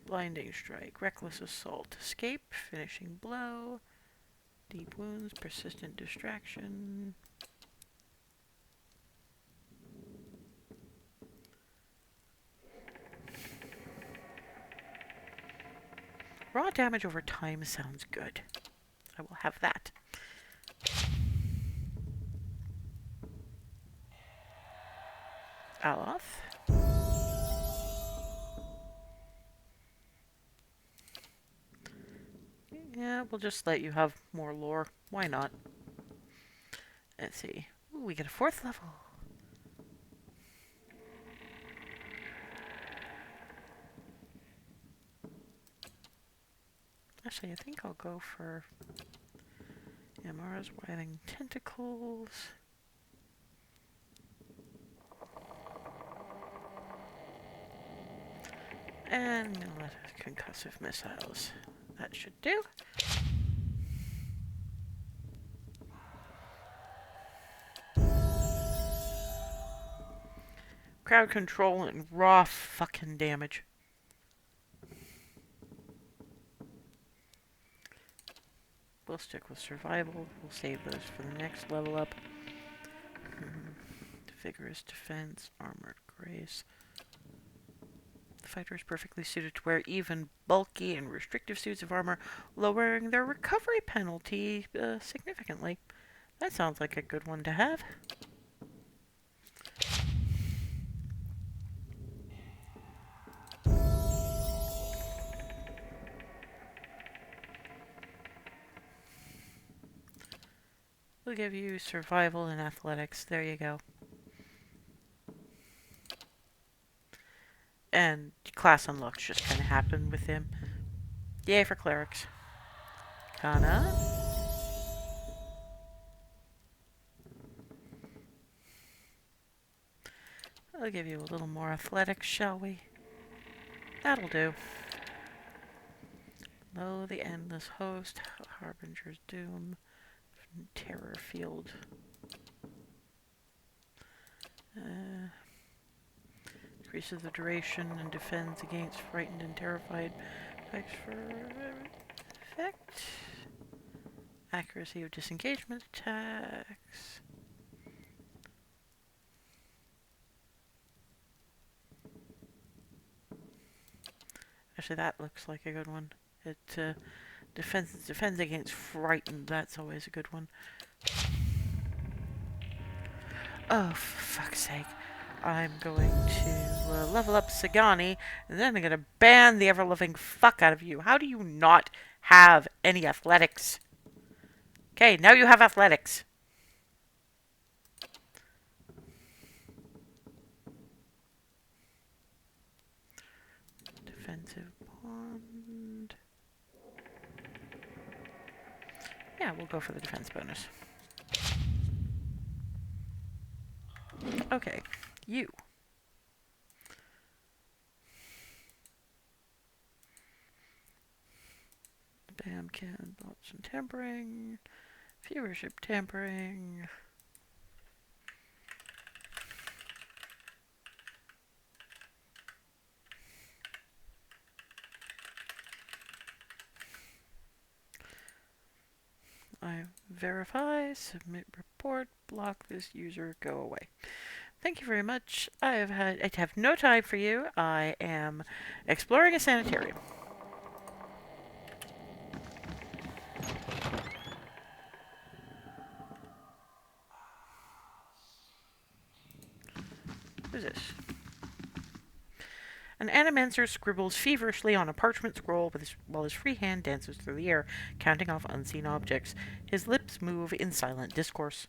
[SPEAKER 1] Blinding strike. Reckless assault. Escape. Finishing blow. Deep wounds. Persistent distraction. Raw damage over time sounds good. I will have that. Aloth. Yeah, we'll just let you have more lore. Why not? Let's see. Ooh, we get a 4th level. Actually, I think I'll go for Amara's writhing tentacles. And concussive missiles. That should do. Crowd control and raw fucking damage. We'll stick with survival. We'll save those for the next level up. Vigorous defense, armored grace. The fighter is perfectly suited to wear even bulky and restrictive suits of armor, lowering their recovery penalty significantly. That sounds like a good one to have. We'll give you survival and athletics. There you go. And class unlocks just kind of happened with him. Yay for clerics. Kana. I'll give you a little more athletics, shall we? That'll do. Lo, the endless host, Harbinger's doom, terror field. Increases the duration and defends against frightened and terrified. Effects for effect. Accuracy of disengagement attacks. Actually, that looks like a good one. It defends against frightened. That's always a good one. Oh, for fuck's sake. I'm going to level up Sagani, and then I'm going to ban the ever-loving fuck out of you. How do you not have any athletics? Okay, now you have athletics. Defensive bond. Yeah, we'll go for the defense bonus. Okay, you. Bam can, bots and tampering. Viewership tampering. I verify, submit report, block this user, go away. Thank you very much. I have no time for you. I am exploring a sanitarium. Who's this? An animancer scribbles feverishly on a parchment scroll while his free hand dances through the air, counting off unseen objects. His lips move in silent discourse.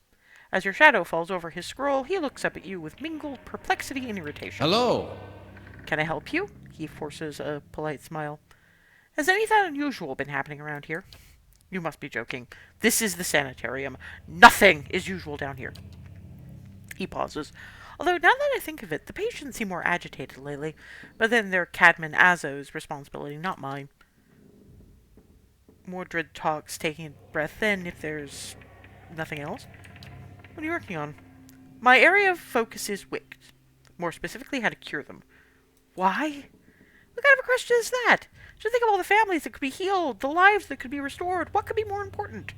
[SPEAKER 1] As your shadow falls over his scroll, he looks up at you with mingled perplexity and irritation.
[SPEAKER 4] Hello.
[SPEAKER 1] Can I help you? He forces a polite smile. Has anything unusual been happening around here? You must be joking. This is the sanitarium. Nothing is usual down here. He pauses. Although, now that I think of it, the patients seem more agitated lately. But then they're Cadman Azo's responsibility, not mine. Mordred talks, taking a breath. Then, if there's nothing else. What are you working on? My area of focus is wicked. More specifically, how to cure them. Why? What kind of a question is that? Just think of all the families that could be healed, the lives that could be restored. What could be more important?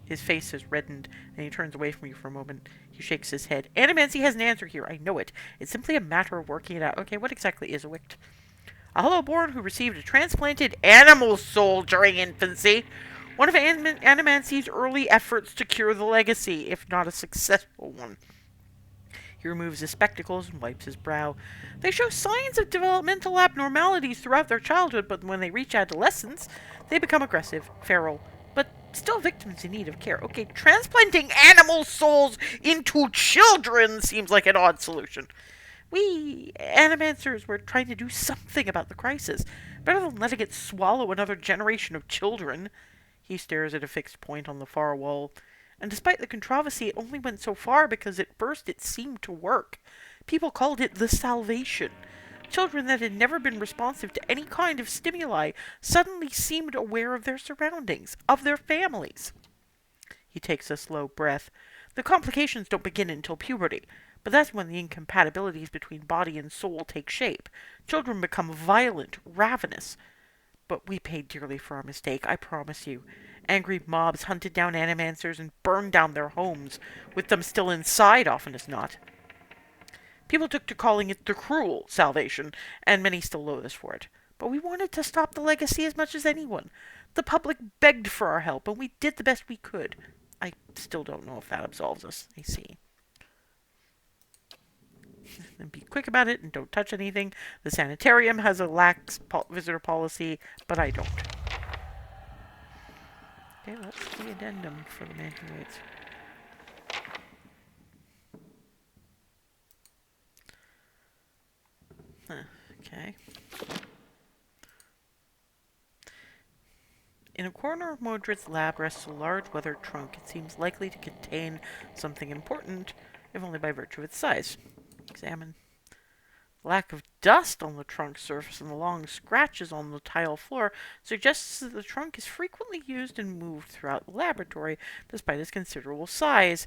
[SPEAKER 1] His face has reddened, and he turns away from you for a moment. He shakes his head. Animancy has an answer here. I know it. It's simply a matter of working it out. Okay, what exactly is a wict? A hollowborn who received a transplanted animal soul during infancy. One of Animancy's early efforts to cure the legacy, if not a successful one. He removes his spectacles and wipes his brow. They show signs of developmental abnormalities throughout their childhood, but when they reach adolescence, they become aggressive, feral, but still victims in need of care. Okay, transplanting animal souls into children seems like an odd solution. We animancers were trying to do something about the crisis, better than letting it swallow another generation of children. He stares at a fixed point on the far wall. And despite the controversy, it only went so far because at first it seemed to work. People called it the salvation. Children that had never been responsive to any kind of stimuli suddenly seemed aware of their surroundings, of their families. He takes a slow breath. The complications don't begin until puberty, but that's when the incompatibilities between body and soul take shape. Children become violent, ravenous. But we paid dearly for our mistake, I promise you. Angry mobs hunted down animancers and burned down their homes, with them still inside often as not. People took to calling it the cruel salvation, and many still loathe us for it. But we wanted to stop the legacy as much as anyone. The public begged for our help, and we did the best we could. I still don't know if that absolves us. I see. And be quick about it and don't touch anything. The sanitarium has a lax visitor policy, but I don't. Okay, what's the addendum for the man who waits? Okay. In a corner of Modred's lab rests a large weathered trunk. It seems likely to contain something important, if only by virtue of its size. Examine. Lack of dust on the trunk surface and the long scratches on the tile floor suggests that the trunk is frequently used and moved throughout the laboratory, despite its considerable size.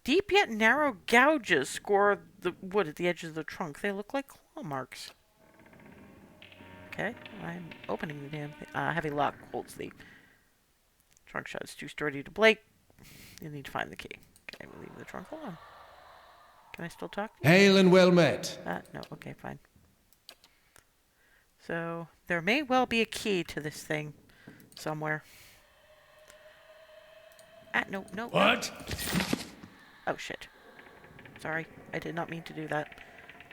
[SPEAKER 1] Deep yet narrow gouges score the wood at the edges of the trunk. They look like claw marks. Okay, I'm opening the damn thing. Heavy lock holds the trunk shut. It's too sturdy to break. You need to find the key. Okay, we'll leave the trunk alone. Can I still talk?
[SPEAKER 4] Hail and well met.
[SPEAKER 1] No, okay, fine. So, there may well be a key to this thing somewhere. No.
[SPEAKER 3] What?
[SPEAKER 1] Oh, shit. Sorry, I did not mean to do that.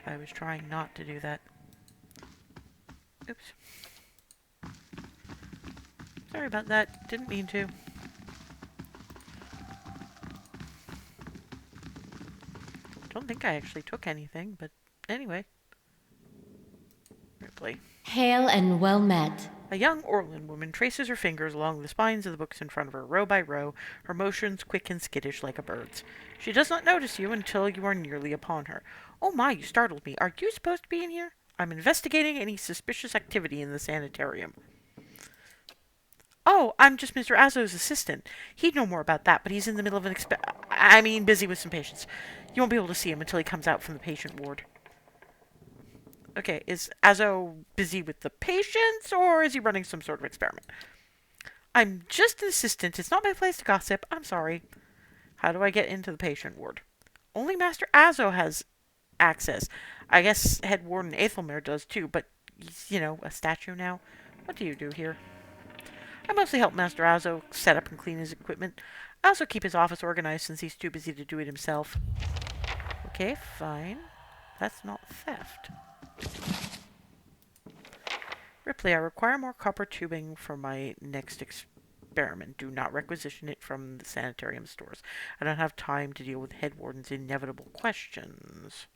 [SPEAKER 1] I was trying not to do that. Oops. Sorry about that. Didn't mean to. Don't think I actually took anything, but anyway. Ripley.
[SPEAKER 2] Hail and well met.
[SPEAKER 1] A young Orlin woman traces her fingers along the spines of the books in front of her, row by row, her motions quick and skittish like a bird's. She does not notice you until you are nearly upon her. Oh my, you startled me. Are you supposed to be in here? I'm investigating any suspicious activity in the sanitarium. Oh, I'm just Mr. Azzo's assistant. He'd know more about that, but he's in the middle of an busy with some patients. You won't be able to see him until he comes out from the patient ward. Okay, is Azzo busy with the patients, or is he running some sort of experiment? I'm just an assistant. It's not my place to gossip. I'm sorry. How do I get into the patient ward? Only Master Azzo has access. I guess Head Warden Aethelmere does too, but he's, a statue now. What do you do here? I mostly help Master Azzo set up and clean his equipment. I also keep his office organized since he's too busy to do it himself. Okay, fine. That's not theft. Ripley, I require more copper tubing for my next experiment. Do not requisition it from the sanitarium stores. I don't have time to deal with Head Warden's inevitable questions.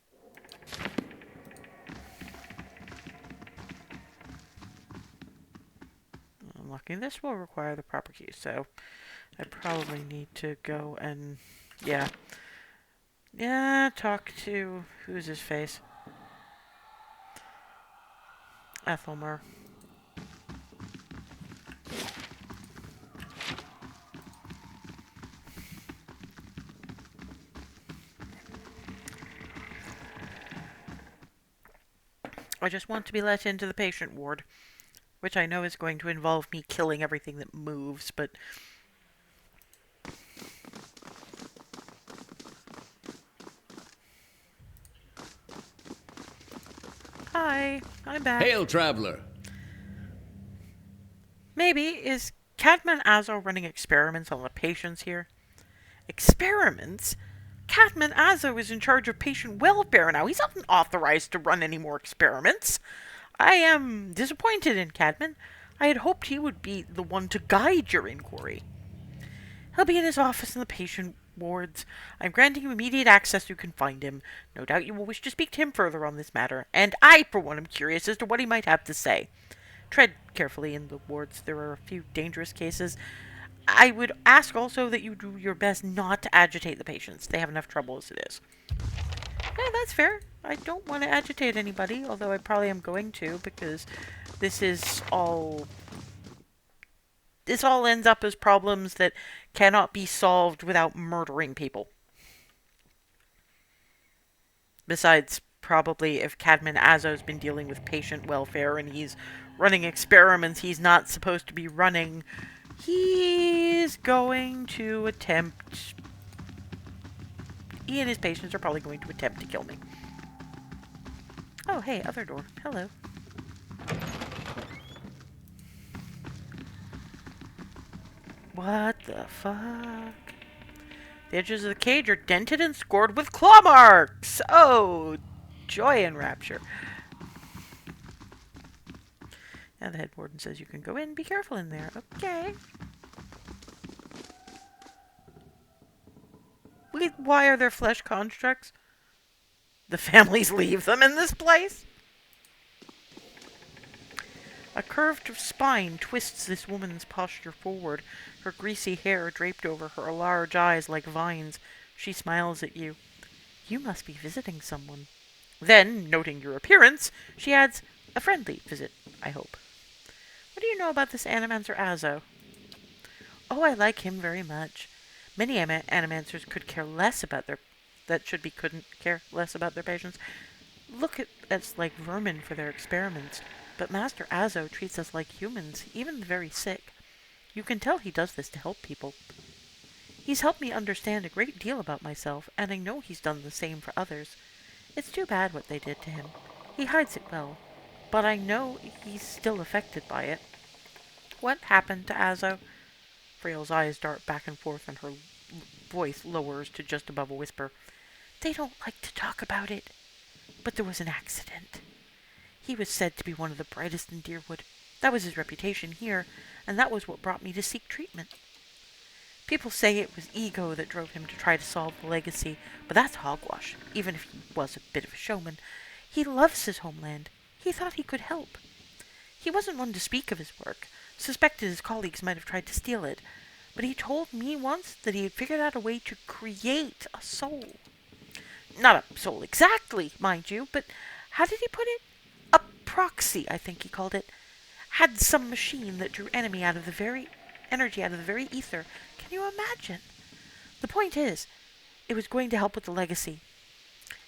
[SPEAKER 1] Unlocking this will require the proper key, so I probably need to go and, talk to, who's his face? Ethelmer. I just want to be let into the patient ward, which I know is going to involve me killing everything that moves, but... Hi, I'm back.
[SPEAKER 4] Hail, traveler.
[SPEAKER 1] Maybe, is Cadman Azzo running experiments on the patients here? Experiments? Cadman Azzo is in charge of patient welfare now. He's not authorized to run any more experiments. I am disappointed in Cadman. I had hoped he would be the one to guide your inquiry. He'll be in his office in the patient wards. I'm granting you immediate access so you can find him. No doubt you will wish to speak to him further on this matter, and I, for one, am curious as to what he might have to say. Tread carefully in the wards. There are a few dangerous cases. I would ask also that you do your best not to agitate the patients. They have enough trouble as it is. Yeah, that's fair. I don't want to agitate anybody, although I probably am going to, because this all ends up as problems that cannot be solved without murdering people. Besides, probably if Cadman Azzo's been dealing with patient welfare and he's running experiments he's not supposed to be running, he's going to attempt... He and his patients are probably going to attempt to kill me. Oh, hey, other door. Hello. What the fuck? The edges of the cage are dented and scored with claw marks! Oh, joy and rapture. Now the head warden says you can go in. Be careful in there. Okay. Why are there flesh constructs? The families leave them in this place? A curved spine twists this woman's posture forward, her greasy hair draped over her large eyes like vines. She smiles at you. You must be visiting someone. Then, noting your appearance, she adds, a friendly visit, I hope. What do you know about this Animancer Azo? Oh, I like him very much. Many animancers could care less about their couldn't care less about their patients. Look at us like vermin for their experiments. But Master Azo treats us like humans, even the very sick. You can tell he does this to help people. He's helped me understand a great deal about myself, and I know he's done the same for others. It's too bad what they did to him. He hides it well, but I know he's still affected by it. What happened to Azo? Frail's eyes dart back and forth, and her voice lowers to just above a whisper. They don't like to talk about it. But there was an accident. He was said to be one of the brightest in Deerwood. That was his reputation here, and that was what brought me to seek treatment. People say it was ego that drove him to try to solve the legacy, but that's hogwash, even if he was a bit of a showman. He loves his homeland. He thought he could help. He wasn't one to speak of his work, suspected his colleagues might have tried to steal it, but he told me once that he had figured out a way to create a soul. Not a soul exactly, mind you, but how did he put it? A proxy, I think he called it. Had some machine that drew energy out of the very ether. Can you imagine? The point is, it was going to help with the legacy.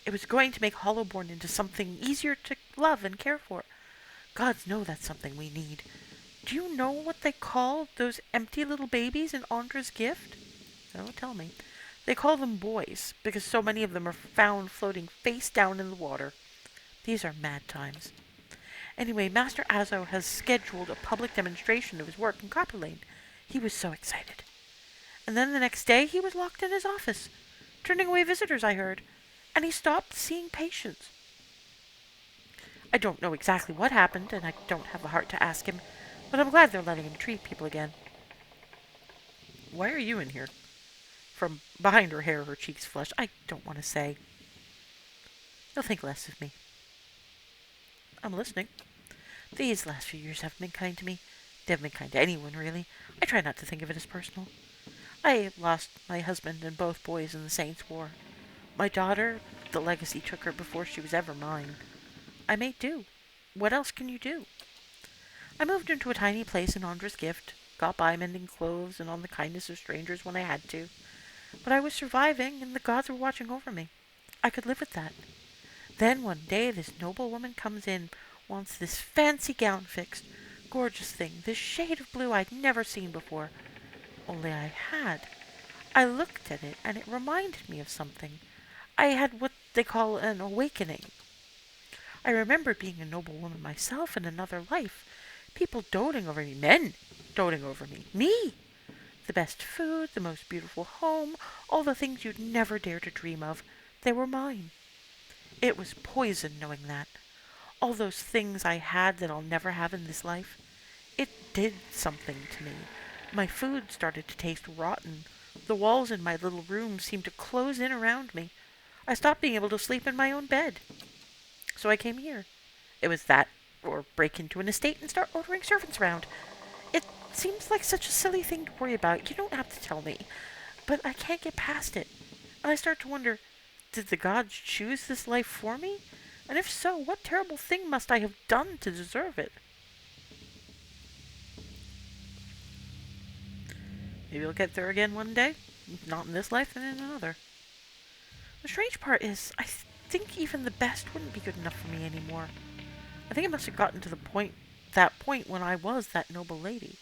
[SPEAKER 1] It was going to make Hollowborn into something easier to love and care for. Gods know that's something we need. Do you know what they call those empty little babies in Andra's gift? Oh, tell me. They call them boys, because so many of them are found floating face down in the water. These are mad times. Anyway, Master Azo has scheduled a public demonstration of his work in Copper Lane. He was so excited. And then the next day he was locked in his office, turning away visitors, I heard, and he stopped seeing patients. I don't know exactly what happened, and I don't have the heart to ask him, but I'm glad they're letting him treat people again. Why are you in here? From behind her hair, her cheeks flushed. I don't want to say. You'll think less of me. I'm listening. These last few years haven't been kind to me. They haven't been kind to anyone, really. I try not to think of it as personal. I lost my husband and both boys in the Saints' War. My daughter, the legacy took her before she was ever mine. I made do. What else can you do? I moved into a tiny place in Andra's gift, got by mending clothes and on the kindness of strangers when I had to. But I was surviving, and the gods were watching over me. I could live with that. Then one day this noble woman comes in, wants this fancy gown fixed. Gorgeous thing, this shade of blue I'd never seen before. Only I had. I looked at it, and it reminded me of something. I had what they call an awakening. I remembered being a noble woman myself in another life. People doting over me, men doting over me. Me! The best food, the most beautiful home, all the things you'd never dare to dream of. They were mine. It was poison knowing that. All those things I had that I'll never have in this life. It did something to me. My food started to taste rotten. The walls in my little room seemed to close in around me. I stopped being able to sleep in my own bed. So I came here. It was that, or break into an estate and start ordering servants around. It seems like such a silly thing to worry about. You don't have to tell me. But I can't get past it. And I start to wonder, did the gods choose this life for me? And if so, what terrible thing must I have done to deserve it? Maybe I'll get there again one day. If not in this life, then in another. The strange part is, I think even the best wouldn't be good enough for me anymore. I think it must have gotten to that point when I was that noble lady.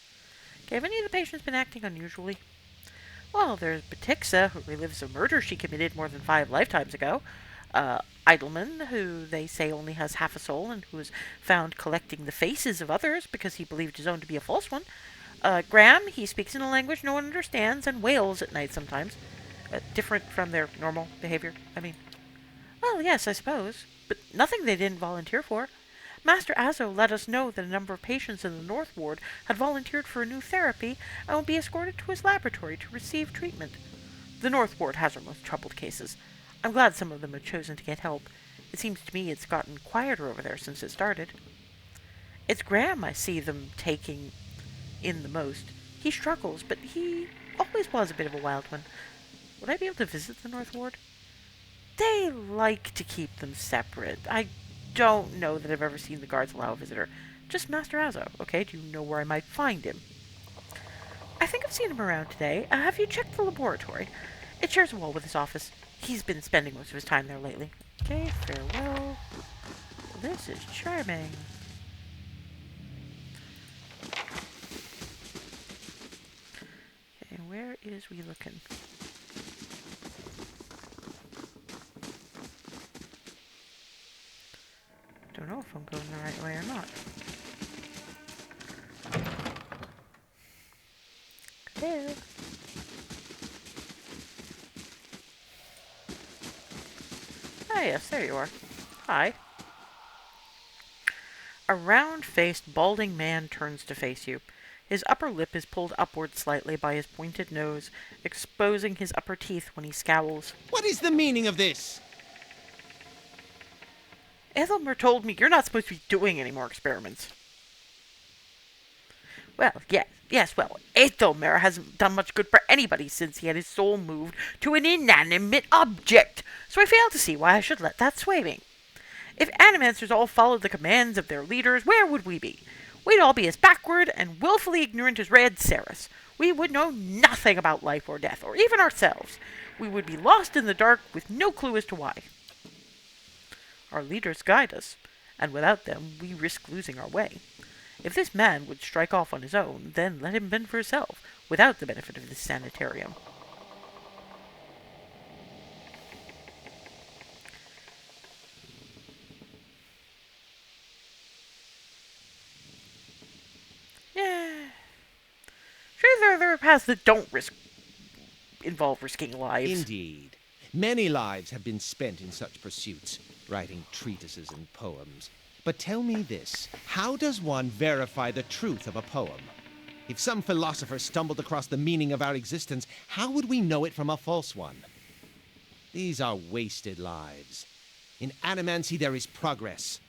[SPEAKER 1] Okay, have any of the patients been acting unusually? Well, there's Batixa, who relives a murder she committed more than 5 lifetimes ago. Idleman, who they say only has half a soul and who was found collecting the faces of others because he believed his own to be a false one. Graham, he speaks in a language no one understands and wails at night sometimes. Different from their normal behavior, I mean. Well, yes, I suppose. But nothing they didn't volunteer for. Master Azo let us know that a number of patients in the North Ward had volunteered for a new therapy and would be escorted to his laboratory to receive treatment. The North Ward has our most troubled cases. I'm glad some of them have chosen to get help. It seems to me it's gotten quieter over there since it started. It's Graham I see them taking in the most. He struggles, but he always was a bit of a wild one. Would I be able to visit the North Ward? They like to keep them separate. I don't know that I've ever seen the guards allow a visitor. Just Master Azo, okay? Do you know where I might find him? I think I've seen him around today. Have you checked the laboratory? It shares a wall with his office. He's been spending most of his time there lately. Okay, farewell. This is charming. Okay, where is we looking? Don't know if I'm going the right way or not. Hello. Ah, yes, there you are. Hi. A round-faced, balding man turns to face you. His upper lip is pulled upward slightly by his pointed nose, exposing his upper teeth when he scowls.
[SPEAKER 6] What is the meaning of this?
[SPEAKER 1] Ethelmer told me you're not supposed to be doing any more experiments. Well, well, Ethelmer hasn't done much good for anybody since he had his soul moved to an inanimate object, so I fail to see why I should let that sway me. If animancers all followed the commands of their leaders, where would we be? We'd all be as backward and willfully ignorant as Red Ceres. We would know nothing about life or death, or even ourselves. We would be lost in the dark with no clue as to why. Our leaders guide us, and without them we risk losing our way. If this man would strike off on his own, then let him fend for himself, without the benefit of this sanitarium. Yeah. Sure, there are paths that don't involve risking lives.
[SPEAKER 6] Indeed. Many lives have been spent in such pursuits, writing treatises and poems. But tell me this, how does one verify the truth of a poem? If some philosopher stumbled across the meaning of our existence, how would we know it from a false one? These are wasted lives. In animancy there is progress.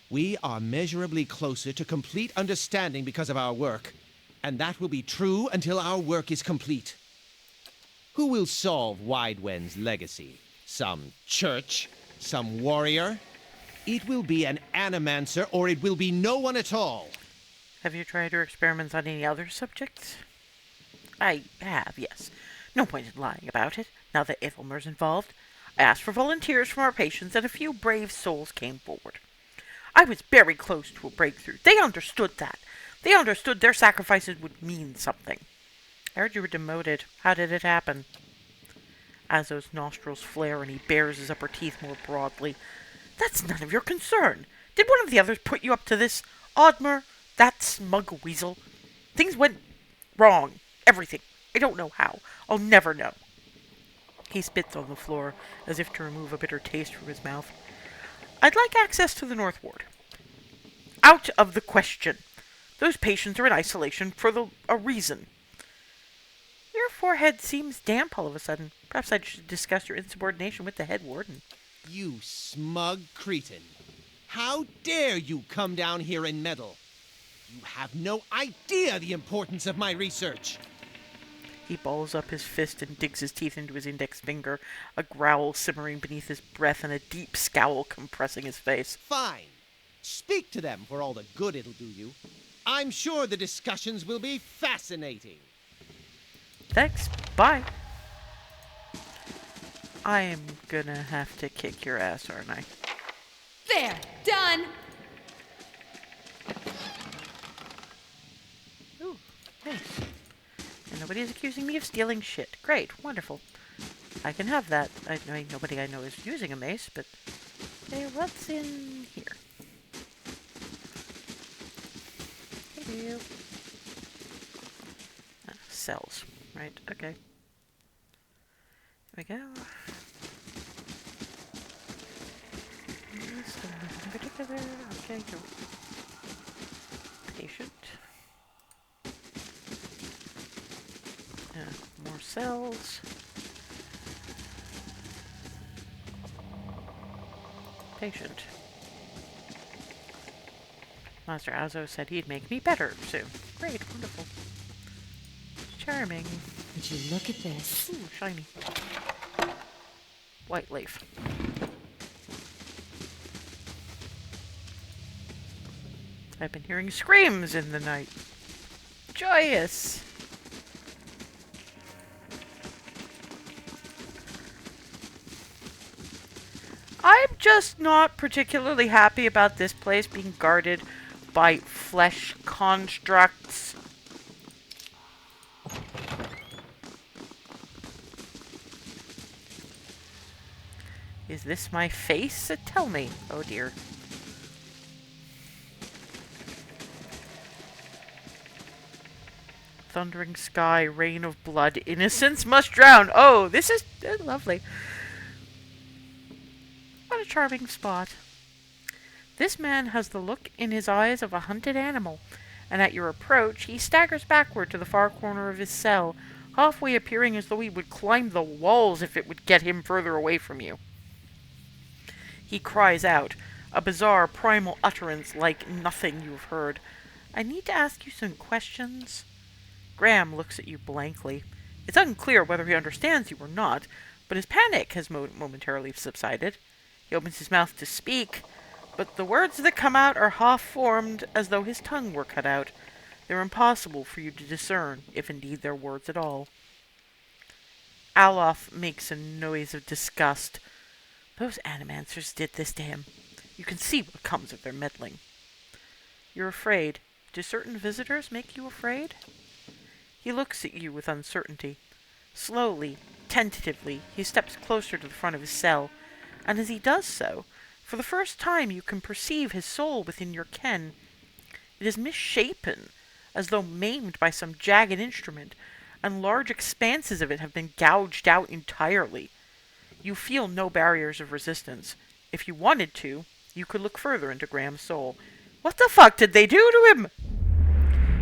[SPEAKER 6] We are measurably closer to complete understanding because of our work, and that will be true until our work is complete. Who will solve Widewen's legacy? Some church? Some warrior? It will be an animancer, or it will be no one at all.
[SPEAKER 1] Have you tried your experiments on any other subjects? I have, yes. No point in lying about it, now that Ethelmer's involved. I asked for volunteers from our patients, and a few brave souls came forward. I was very close to a breakthrough. They understood that. They understood their sacrifices would mean something. I heard you were demoted. How did it happen? Azo's nostrils flare and he bares his upper teeth more broadly. That's none of your concern. Did one of the others put you up to this? Oddmer? That smug weasel? Things went wrong. Everything. I don't know how. I'll never know. He spits on the floor, as if to remove a bitter taste from his mouth. I'd like access to the North Ward. Out of the question. Those patients are in isolation for a reason. Your forehead seems damp all of a sudden. Perhaps I should discuss your insubordination with the head warden.
[SPEAKER 6] You smug cretin. How dare you come down here and meddle? You have no idea the importance of my research.
[SPEAKER 1] He balls up his fist and digs his teeth into his index finger, a growl simmering beneath his breath and a deep scowl compressing his face.
[SPEAKER 6] Fine. Speak to them for all the good it'll do you. I'm sure the discussions will be fascinating.
[SPEAKER 1] Thanks. Bye. I am gonna have to kick your ass, aren't I?
[SPEAKER 2] There! Done!
[SPEAKER 1] Ooh, nice. And nobody's accusing me of stealing shit. Great. Wonderful. I can have that. I mean, nobody I know is using a mace, but... Okay, what's in here? Hello. Cells. Right, okay. Here we go. In particular, okay, here we patient. More cells. Patient. Master Azo said he'd make me better soon. Great, wonderful. Charming.
[SPEAKER 2] Would you look at this?
[SPEAKER 1] Ooh, shiny. White leaf. I've been hearing screams in the night. Joyous. I'm just not particularly happy about this place being guarded by flesh constructs. Is this my face? Tell me. Oh dear. Thundering sky, rain of blood, innocence must drown. Oh, this is lovely. What a charming spot. This man has the look in his eyes of a hunted animal, and at your approach he staggers backward to the far corner of his cell, halfway appearing as though he would climb the walls if it would get him further away from you. He cries out, a bizarre primal utterance like nothing you've heard. I need to ask you some questions. Graham looks at you blankly. It's unclear whether he understands you or not, but his panic has momentarily subsided. He opens his mouth to speak, but the words that come out are half-formed as though his tongue were cut out. They're impossible for you to discern, if indeed they're words at all. Aloth makes a noise of disgust. Those animancers did this to him. You can see what comes of their meddling. You're afraid. Do certain visitors make you afraid? He looks at you with uncertainty. Slowly, tentatively, he steps closer to the front of his cell, and as he does so, for the first time you can perceive his soul within your ken. It is misshapen, as though maimed by some jagged instrument, and large expanses of it have been gouged out entirely. You feel no barriers of resistance. If you wanted to, you could look further into Graham's soul. What the fuck did they do to him?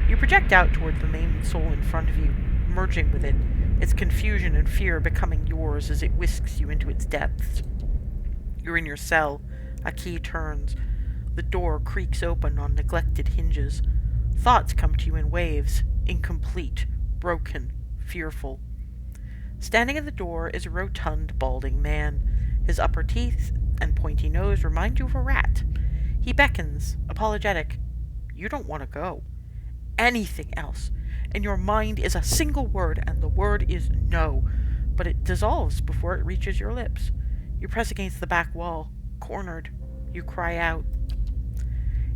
[SPEAKER 1] You project out toward the maimed soul in front of you, merging with it, its confusion and fear becoming yours as it whisks you into its depths. You're in your cell. A key turns. The door creaks open on neglected hinges. Thoughts come to you in waves, incomplete, broken, fearful. Standing at the door is a rotund, balding man. His upper teeth and pointy nose remind you of a rat. He beckons, apologetic. You don't want to go. Anything else. In your mind is a single word, and the word is no, but it dissolves before it reaches your lips. You press against the back wall, cornered. You cry out.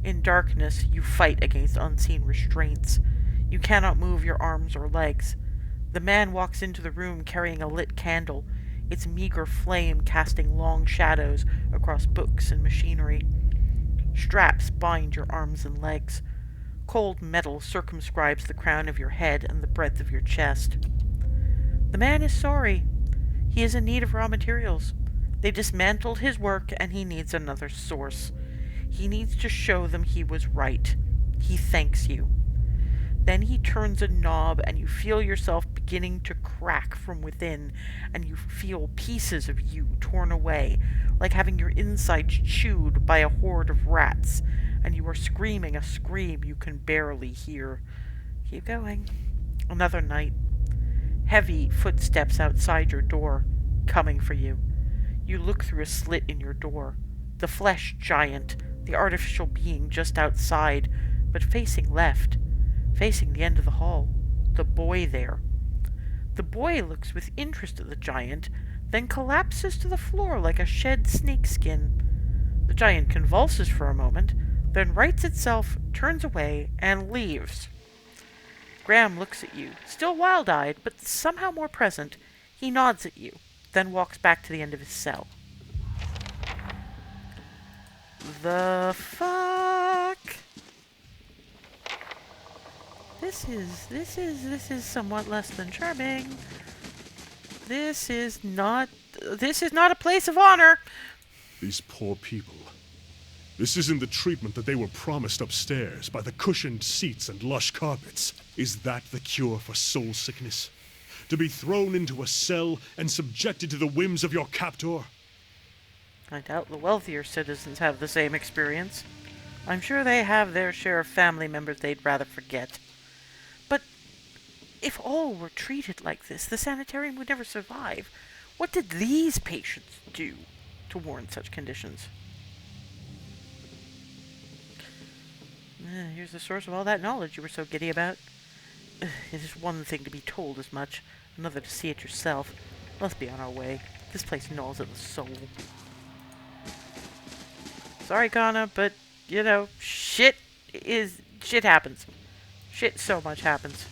[SPEAKER 1] In darkness, you fight against unseen restraints. You cannot move your arms or legs. The man walks into the room carrying a lit candle, its meager flame casting long shadows across books and machinery. Straps bind your arms and legs. Cold metal circumscribes the crown of your head and the breadth of your chest. The man is sorry. He is in need of raw materials. They dismantled his work, and he needs another source. He needs to show them he was right. He thanks you. Then he turns a knob, and you feel yourself beginning to crack from within, and you feel pieces of you torn away, like having your insides chewed by a horde of rats, and you are screaming a scream you can barely hear. Keep going. Another night. Heavy footsteps outside your door, coming for you. You look through a slit in your door. The flesh giant, the artificial being just outside, but facing left, facing the end of the hall. The boy there. The boy looks with interest at the giant, then collapses to the floor like a shed snakeskin. The giant convulses for a moment, then rights itself, turns away, and leaves. Graham looks at you, still wild-eyed, but somehow more present. He nods at you, then walks back to the end of his cell. The fuck? This is somewhat less than charming. This is not a place of honor.
[SPEAKER 7] These poor people. This isn't the treatment that they were promised upstairs by the cushioned seats and lush carpets. Is that the cure for soul sickness? To be thrown into a cell and subjected to the whims of your captor?
[SPEAKER 1] I doubt the wealthier citizens have the same experience. I'm sure they have their share of family members they'd rather forget. But if all were treated like this, the sanitarium would never survive. What did these patients do to warrant such conditions? Here's the source of all that knowledge you were so giddy about. It is one thing to be told as much, another to see it yourself. Let's be on our way. This place gnaws at the soul. Sorry, Kana, but, shit happens. Shit so much happens.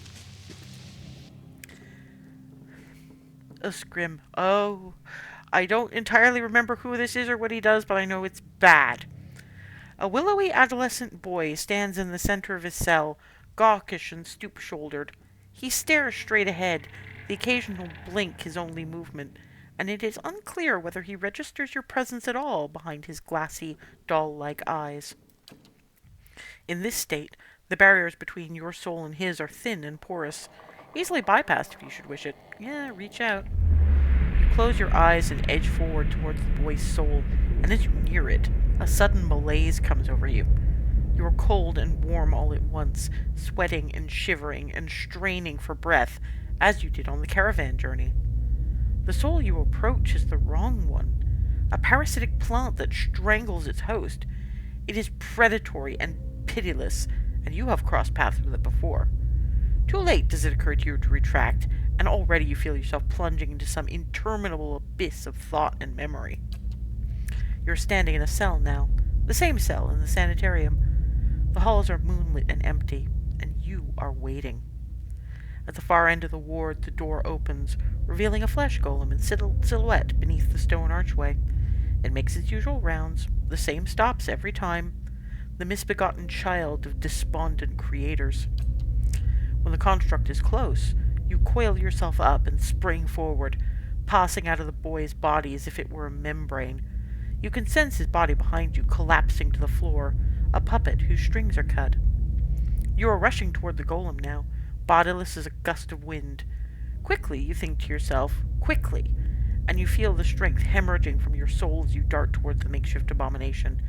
[SPEAKER 1] Scrim. Oh, I don't entirely remember who this is or what he does, but I know it's bad. A willowy adolescent boy stands in the center of his cell, gawkish and stoop-shouldered. He stares straight ahead, the occasional blink his only movement, and it is unclear whether he registers your presence at all behind his glassy, doll-like eyes. In this state, the barriers between your soul and his are thin and porous, easily bypassed if you should wish it. Yeah, reach out. You close your eyes and edge forward towards the boy's soul, and as you near it, a sudden malaise comes over you. You are cold and warm all at once, sweating and shivering and straining for breath, as you did on the caravan journey. The soul you approach is the wrong one, a parasitic plant that strangles its host. It is predatory and pitiless, and you have crossed paths with it before. Too late does it occur to you to retract, and already you feel yourself plunging into some interminable abyss of thought and memory. You're standing in a cell now, the same cell in the sanitarium. The halls are moonlit and empty, and you are waiting. At the far end of the ward, the door opens, revealing a flesh golem in silhouette beneath the stone archway. It makes its usual rounds, the same stops every time, the misbegotten child of despondent creators. When the construct is close, you coil yourself up and spring forward, passing out of the boy's body as if it were a membrane. You can sense his body behind you, collapsing to the floor, a puppet whose strings are cut. You are rushing toward the golem now, bodiless as a gust of wind. Quickly, you think to yourself, quickly, and you feel the strength hemorrhaging from your soul as you dart towards the makeshift abomination.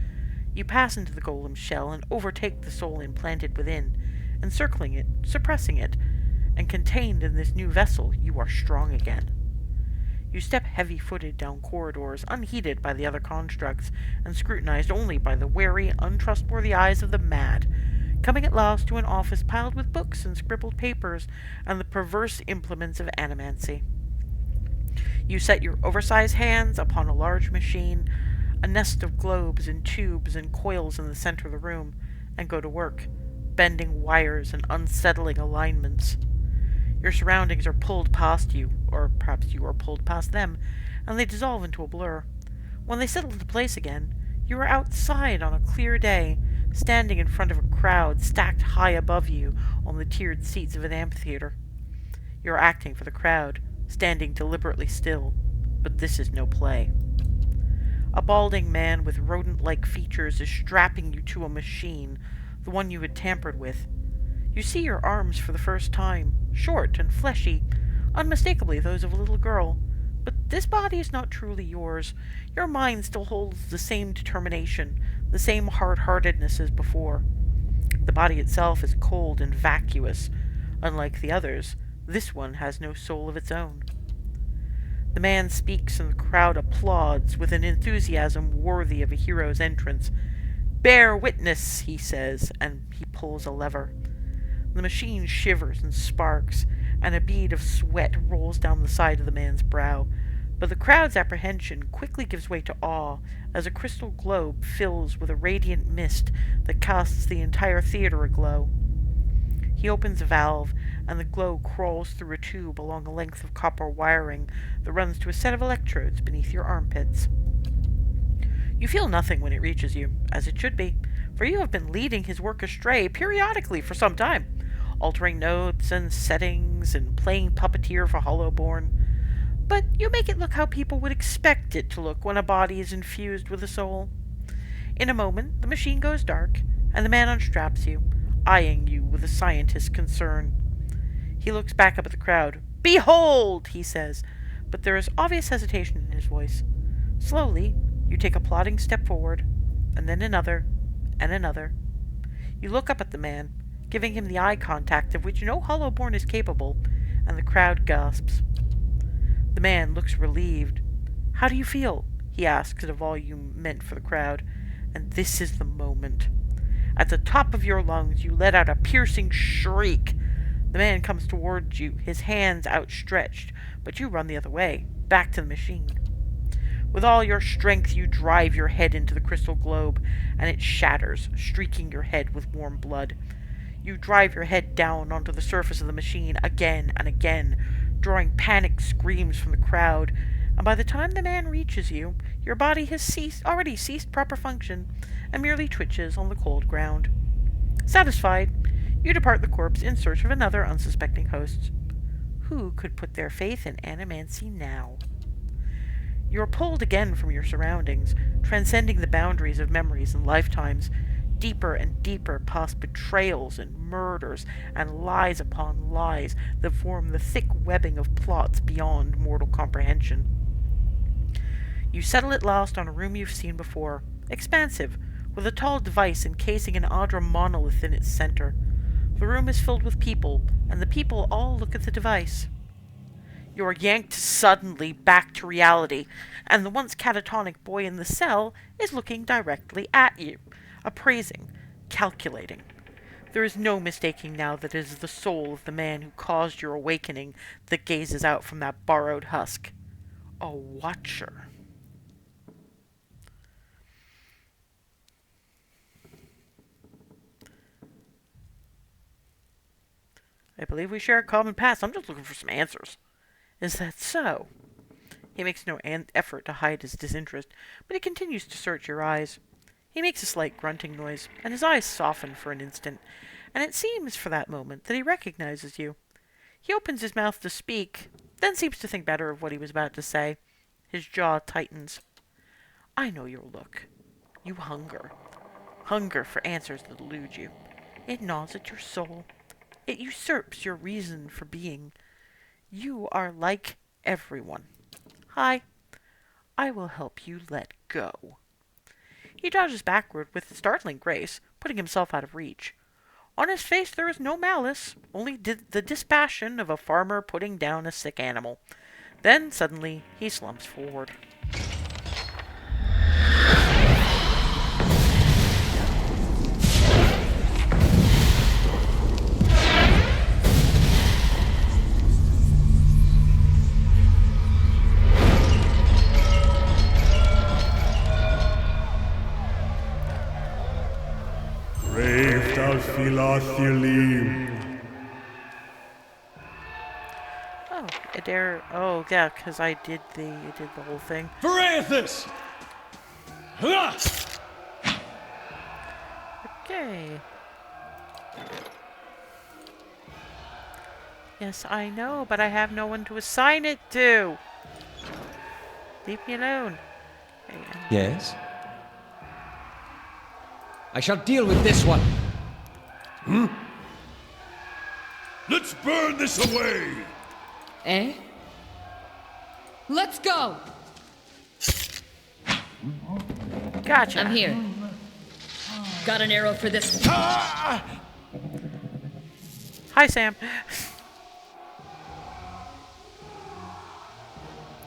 [SPEAKER 1] You pass into the golem's shell and overtake the soul implanted within, encircling it, suppressing it, and contained in this new vessel, you are strong again. You step heavy-footed down corridors, unheeded by the other constructs, and scrutinized only by the wary, untrustworthy eyes of the mad, coming at last to an office piled with books and scribbled papers and the perverse implements of animancy. You set your oversized hands upon a large machine, a nest of globes and tubes and coils in the center of the room, and go to work, bending wires and unsettling alignments. Your surroundings are pulled past you, or perhaps you are pulled past them, and they dissolve into a blur. When they settle into place again, you are outside on a clear day, standing in front of a crowd stacked high above you on the tiered seats of an amphitheater. You are acting for the crowd, standing deliberately still, but this is no play. A balding man with rodent-like features is strapping you to a machine, the one you had tampered with. You see your arms for the first time, short and fleshy, unmistakably those of a little girl. But this body is not truly yours. Your mind still holds the same determination, the same hard-heartedness as before. The body itself is cold and vacuous. Unlike the others, this one has no soul of its own. The man speaks and the crowd applauds with an enthusiasm worthy of a hero's entrance. "Bear witness," he says, and he pulls a lever. The machine shivers and sparks, and a bead of sweat rolls down the side of the man's brow. But the crowd's apprehension quickly gives way to awe as a crystal globe fills with a radiant mist that casts the entire theater aglow. He opens a valve, and the glow crawls through a tube along a length of copper wiring that runs to a set of electrodes beneath your armpits. You feel nothing when it reaches you, as it should be, for you have been leading his work astray periodically for some time, altering notes and settings and playing puppeteer for Hollowborn. But you make it look how people would expect it to look when a body is infused with a soul. In a moment, the machine goes dark, and the man unstraps you, eyeing you with a scientist's concern. He looks back up at the crowd. "Behold!" he says, but there is obvious hesitation in his voice. Slowly, you take a plodding step forward, and then another, and another. You look up at the man, giving him the eye contact of which no Hollowborn is capable, and the crowd gasps. The man looks relieved. "How do you feel?" he asks at a volume meant for the crowd. And this is the moment. At the top of your lungs, you let out a piercing shriek. The man comes towards you, his hands outstretched, but you run the other way, back to the machine. With all your strength, you drive your head into the crystal globe, and it shatters, streaking your head with warm blood. You drive your head down onto the surface of the machine again and again, drawing panicked screams from the crowd, and by the time the man reaches you, your body has already ceased proper function and merely twitches on the cold ground. Satisfied, you depart the corpse in search of another unsuspecting host. Who could put their faith in animancy now? You are pulled again from your surroundings, transcending the boundaries of memories and lifetimes, deeper and deeper past betrayals and murders and lies upon lies that form the thick webbing of plots beyond mortal comprehension. You settle at last on a room you've seen before, expansive, with a tall device encasing an Adra monolith in its center. The room is filled with people, and the people all look at the device. You are yanked suddenly back to reality, and the once catatonic boy in the cell is looking directly at you, appraising, calculating. There is no mistaking now that it is the soul of the man who caused your awakening that gazes out from that borrowed husk. A watcher. I believe we share a common past. I'm just looking for some answers. Is that so? He makes no effort to hide his disinterest, but he continues to search your eyes. He makes a slight grunting noise, and his eyes soften for an instant, and it seems for that moment that he recognizes you. He opens his mouth to speak, then seems to think better of what he was about to say. His jaw tightens. I know your look. You hunger. Hunger for answers that elude you. It gnaws at your soul. It usurps your reason for being. You are like everyone. Hi. I will help you let go. He dodges backward with startling grace, putting himself out of reach. On his face there is no malice, only the dispassion of a farmer putting down a sick animal. Then, suddenly, he slumps forward.
[SPEAKER 7] Brave thou Philathilim.
[SPEAKER 1] Oh, Adair. Oh, yeah, because I did the whole thing.
[SPEAKER 3] Verathus!
[SPEAKER 1] Okay. Yes, I know, but I have no one to assign it to. Leave me alone. Okay,
[SPEAKER 4] Yes? I shall deal with this one.
[SPEAKER 3] Let's burn this away!
[SPEAKER 2] Eh? Let's go!
[SPEAKER 1] Gotcha.
[SPEAKER 2] I'm here. Got an arrow for this.
[SPEAKER 1] Hi, Sam.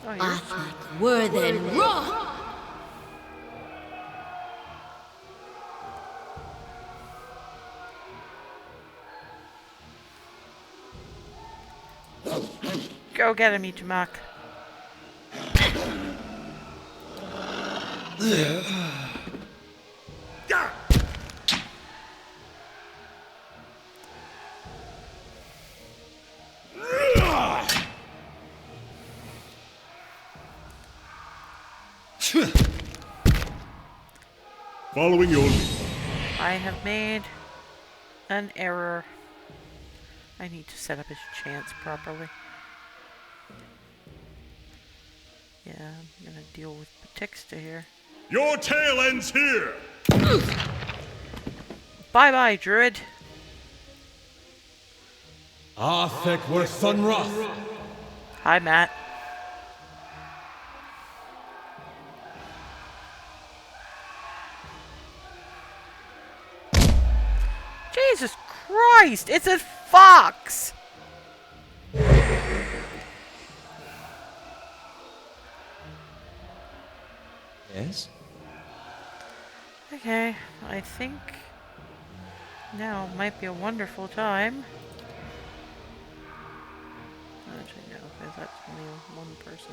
[SPEAKER 1] Oh, you're
[SPEAKER 5] I think we're then wrong.
[SPEAKER 1] Go get him, Ichimak.
[SPEAKER 7] Following your lead.
[SPEAKER 1] I have made an error. I need to set up his chance properly. Yeah, I'm gonna deal with Batixta here.
[SPEAKER 7] Your tale ends here!
[SPEAKER 1] Bye-bye, Druid.
[SPEAKER 4] Arthek were Thunroth.
[SPEAKER 1] Hi, Matt. Christ! It's a fox!
[SPEAKER 4] Yes?
[SPEAKER 1] Okay, I think now might be a wonderful time. Actually, no, because that's only one person.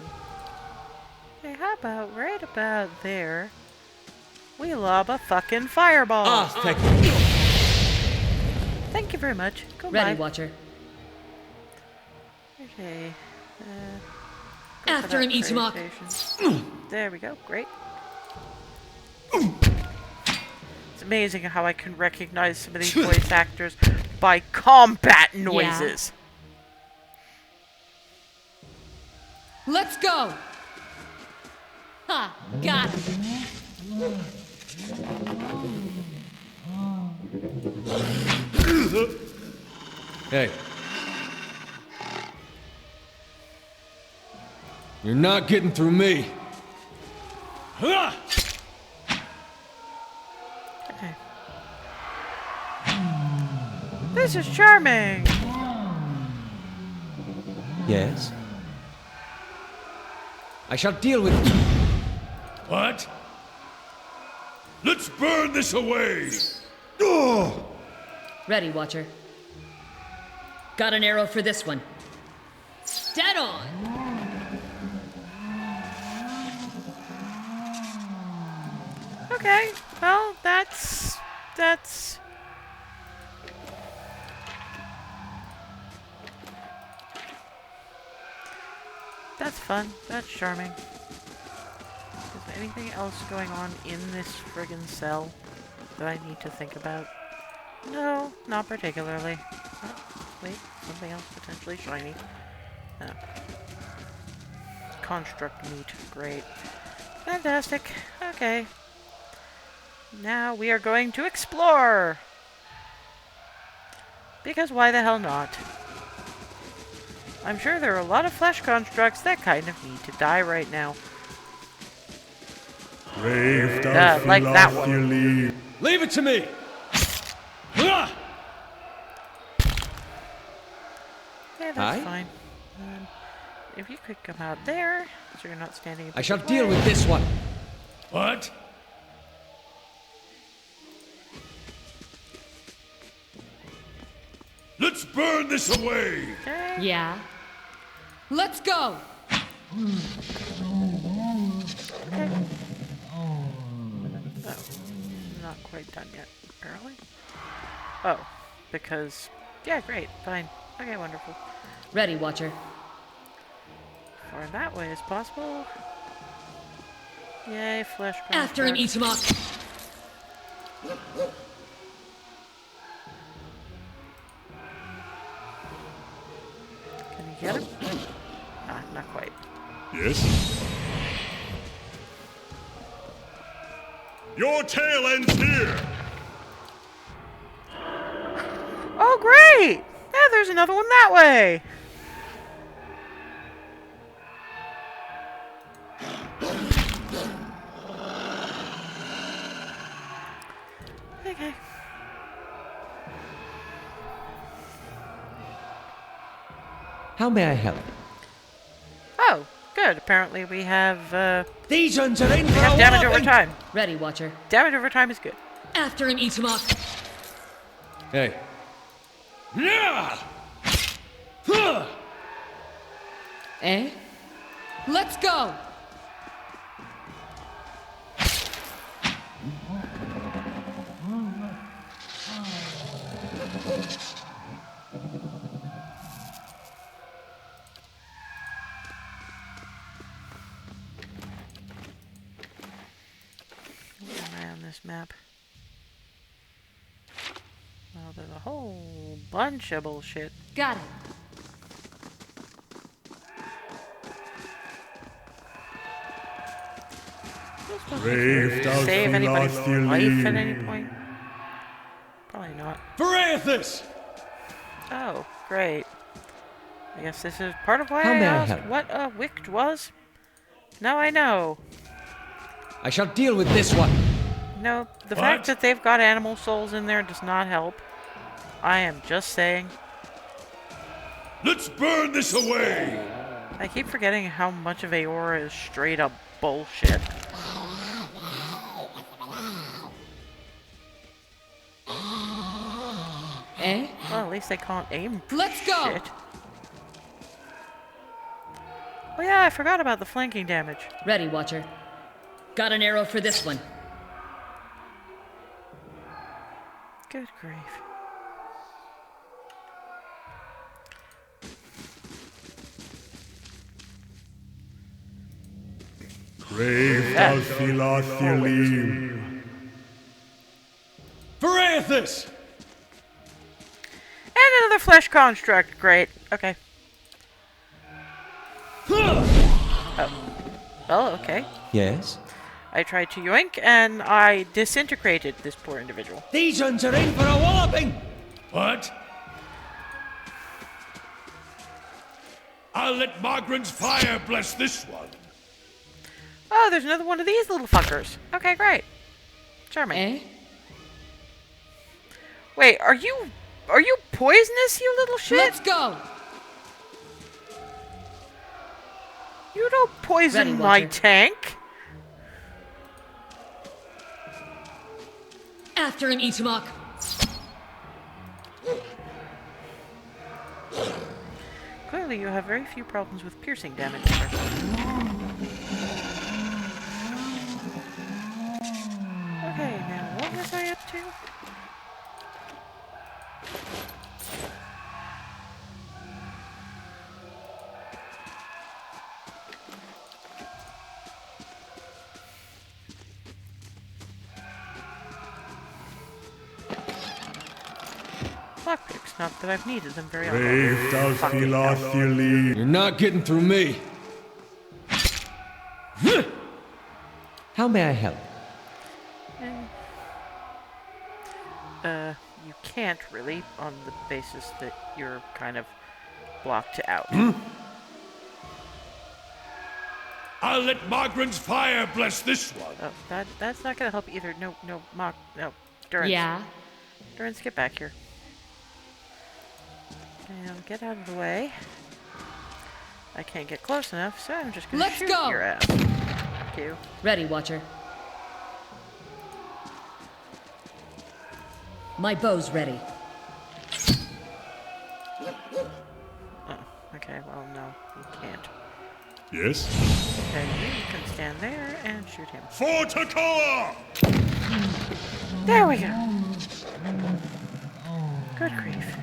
[SPEAKER 1] Okay, how about right about there, we lob a fucking fireball.
[SPEAKER 4] Ah, thank
[SPEAKER 1] Thank you very much. Go
[SPEAKER 2] Ready,
[SPEAKER 1] by.
[SPEAKER 2] Watcher.
[SPEAKER 1] Okay. Go for
[SPEAKER 2] After
[SPEAKER 1] that
[SPEAKER 2] him, Ichimak.
[SPEAKER 1] trade station. There we go. Great. It's amazing how I can recognize some of these voice actors by combat noises.
[SPEAKER 2] Let's go! Ha! Got him!
[SPEAKER 4] Hey. You're not getting through me.
[SPEAKER 1] Okay. This is charming.
[SPEAKER 4] Yes? I shall deal with...
[SPEAKER 3] What? Let's burn this away!
[SPEAKER 2] Ready, Watcher. Got an arrow for this one. Dead on!
[SPEAKER 1] Okay. Well, that's fun. That's charming. Is there anything else going on in this friggin' cell that I need to think about? No, not particularly. Oh, wait, something else potentially shiny. Oh. Construct meat. Great. Fantastic. Okay. Now we are going to explore! Because why the hell not? I'm sure there are a lot of flesh constructs that kind of need to die right now.
[SPEAKER 7] Brave
[SPEAKER 1] like that one.
[SPEAKER 4] Leave it to me!
[SPEAKER 1] Yeah, that's
[SPEAKER 4] Aye?
[SPEAKER 1] fine. If you could come out there, so you're not standing in
[SPEAKER 4] I shall
[SPEAKER 1] people's
[SPEAKER 4] deal
[SPEAKER 1] way.
[SPEAKER 4] with this one.
[SPEAKER 3] What? Let's burn this away!
[SPEAKER 1] Okay.
[SPEAKER 2] Yeah. Let's go!
[SPEAKER 1] Okay. Oh, not quite done yet, apparently. Oh, because... Yeah, great, fine. Okay, wonderful.
[SPEAKER 2] Ready, Watcher.
[SPEAKER 1] Far that way as possible. Yay, flesh
[SPEAKER 2] After him,
[SPEAKER 1] constructs.
[SPEAKER 2] Ichimak.
[SPEAKER 1] Can you get him? Ah, not quite.
[SPEAKER 7] Yes? Your tale ends here!
[SPEAKER 1] Oh, great! Yeah, there's another one that way! Okay.
[SPEAKER 4] How may I help?
[SPEAKER 1] Oh, good. Apparently we have
[SPEAKER 4] These uns are in for a
[SPEAKER 1] damage over
[SPEAKER 4] whopping!
[SPEAKER 1] time.
[SPEAKER 2] Ready, Watcher.
[SPEAKER 1] Damage over time is good.
[SPEAKER 2] After him, Ichimak.
[SPEAKER 4] Hey.
[SPEAKER 2] Eh? Let's go!
[SPEAKER 1] Where am I on this map? Well, there's a whole bunch of bullshit.
[SPEAKER 2] Got it.
[SPEAKER 7] Brave
[SPEAKER 1] Save anybody's
[SPEAKER 7] Dalfilathir
[SPEAKER 1] life at any point? Probably not.
[SPEAKER 4] Varathis!
[SPEAKER 1] Oh, great. I guess this is part of why
[SPEAKER 4] How
[SPEAKER 1] I
[SPEAKER 4] may I
[SPEAKER 1] asked
[SPEAKER 4] help?
[SPEAKER 1] what a wicked was. Now I know.
[SPEAKER 4] I shall deal with this one.
[SPEAKER 1] No, the fact that they've got animal souls in there does not help. I am just saying.
[SPEAKER 3] Let's burn this away!
[SPEAKER 1] I keep forgetting how much of Aora is straight up bullshit.
[SPEAKER 2] Eh?
[SPEAKER 1] Well, at least they can't aim.
[SPEAKER 2] Let's go!
[SPEAKER 1] Shit. Oh yeah, I forgot about the flanking damage.
[SPEAKER 2] Ready, Watcher. Got an arrow for this one.
[SPEAKER 1] Good grief.
[SPEAKER 7] Grave Dalfilathilim.
[SPEAKER 4] Verathus!
[SPEAKER 1] And another flesh construct. Great. Okay. Oh, okay.
[SPEAKER 6] Yes?
[SPEAKER 1] I tried to yoink, and I disintegrated this poor individual.
[SPEAKER 4] These uns are in for a walloping!
[SPEAKER 3] What? I'll let Margaret's fire bless this one.
[SPEAKER 1] Oh, there's another one of these little fuckers. Okay, great. Charming.
[SPEAKER 2] Eh?
[SPEAKER 1] Wait, are you poisonous, you little shit?
[SPEAKER 2] Let's go!
[SPEAKER 1] You don't poison
[SPEAKER 2] Ready,
[SPEAKER 1] my
[SPEAKER 2] Watcher.
[SPEAKER 1] tank.
[SPEAKER 2] After him, Itamok.
[SPEAKER 1] Clearly, you have very few problems with piercing damage. Sir. Okay, now what was I up to? Lockpicks, not that I've needed them very often.
[SPEAKER 7] Grave Dalfilathilim.
[SPEAKER 4] You're not getting through me.
[SPEAKER 6] How may I help?
[SPEAKER 1] You can't really, on the basis that you're kind of blocked out.
[SPEAKER 3] I'll let Margaret's fire bless this one.
[SPEAKER 1] Oh, that's not gonna help either. No, Durance.
[SPEAKER 2] Yeah?
[SPEAKER 1] Durance, get back here. And get out of the way. I can't get close enough, so I'm just gonna
[SPEAKER 2] Let's
[SPEAKER 1] shoot
[SPEAKER 2] go!
[SPEAKER 1] your ass. Thank you.
[SPEAKER 2] Ready, Watcher. My bow's ready.
[SPEAKER 1] Oh, okay, well, no, you can't.
[SPEAKER 7] Yes?
[SPEAKER 1] Okay, you can stand there and shoot him.
[SPEAKER 3] For Takoa!
[SPEAKER 1] There we go! Good grief.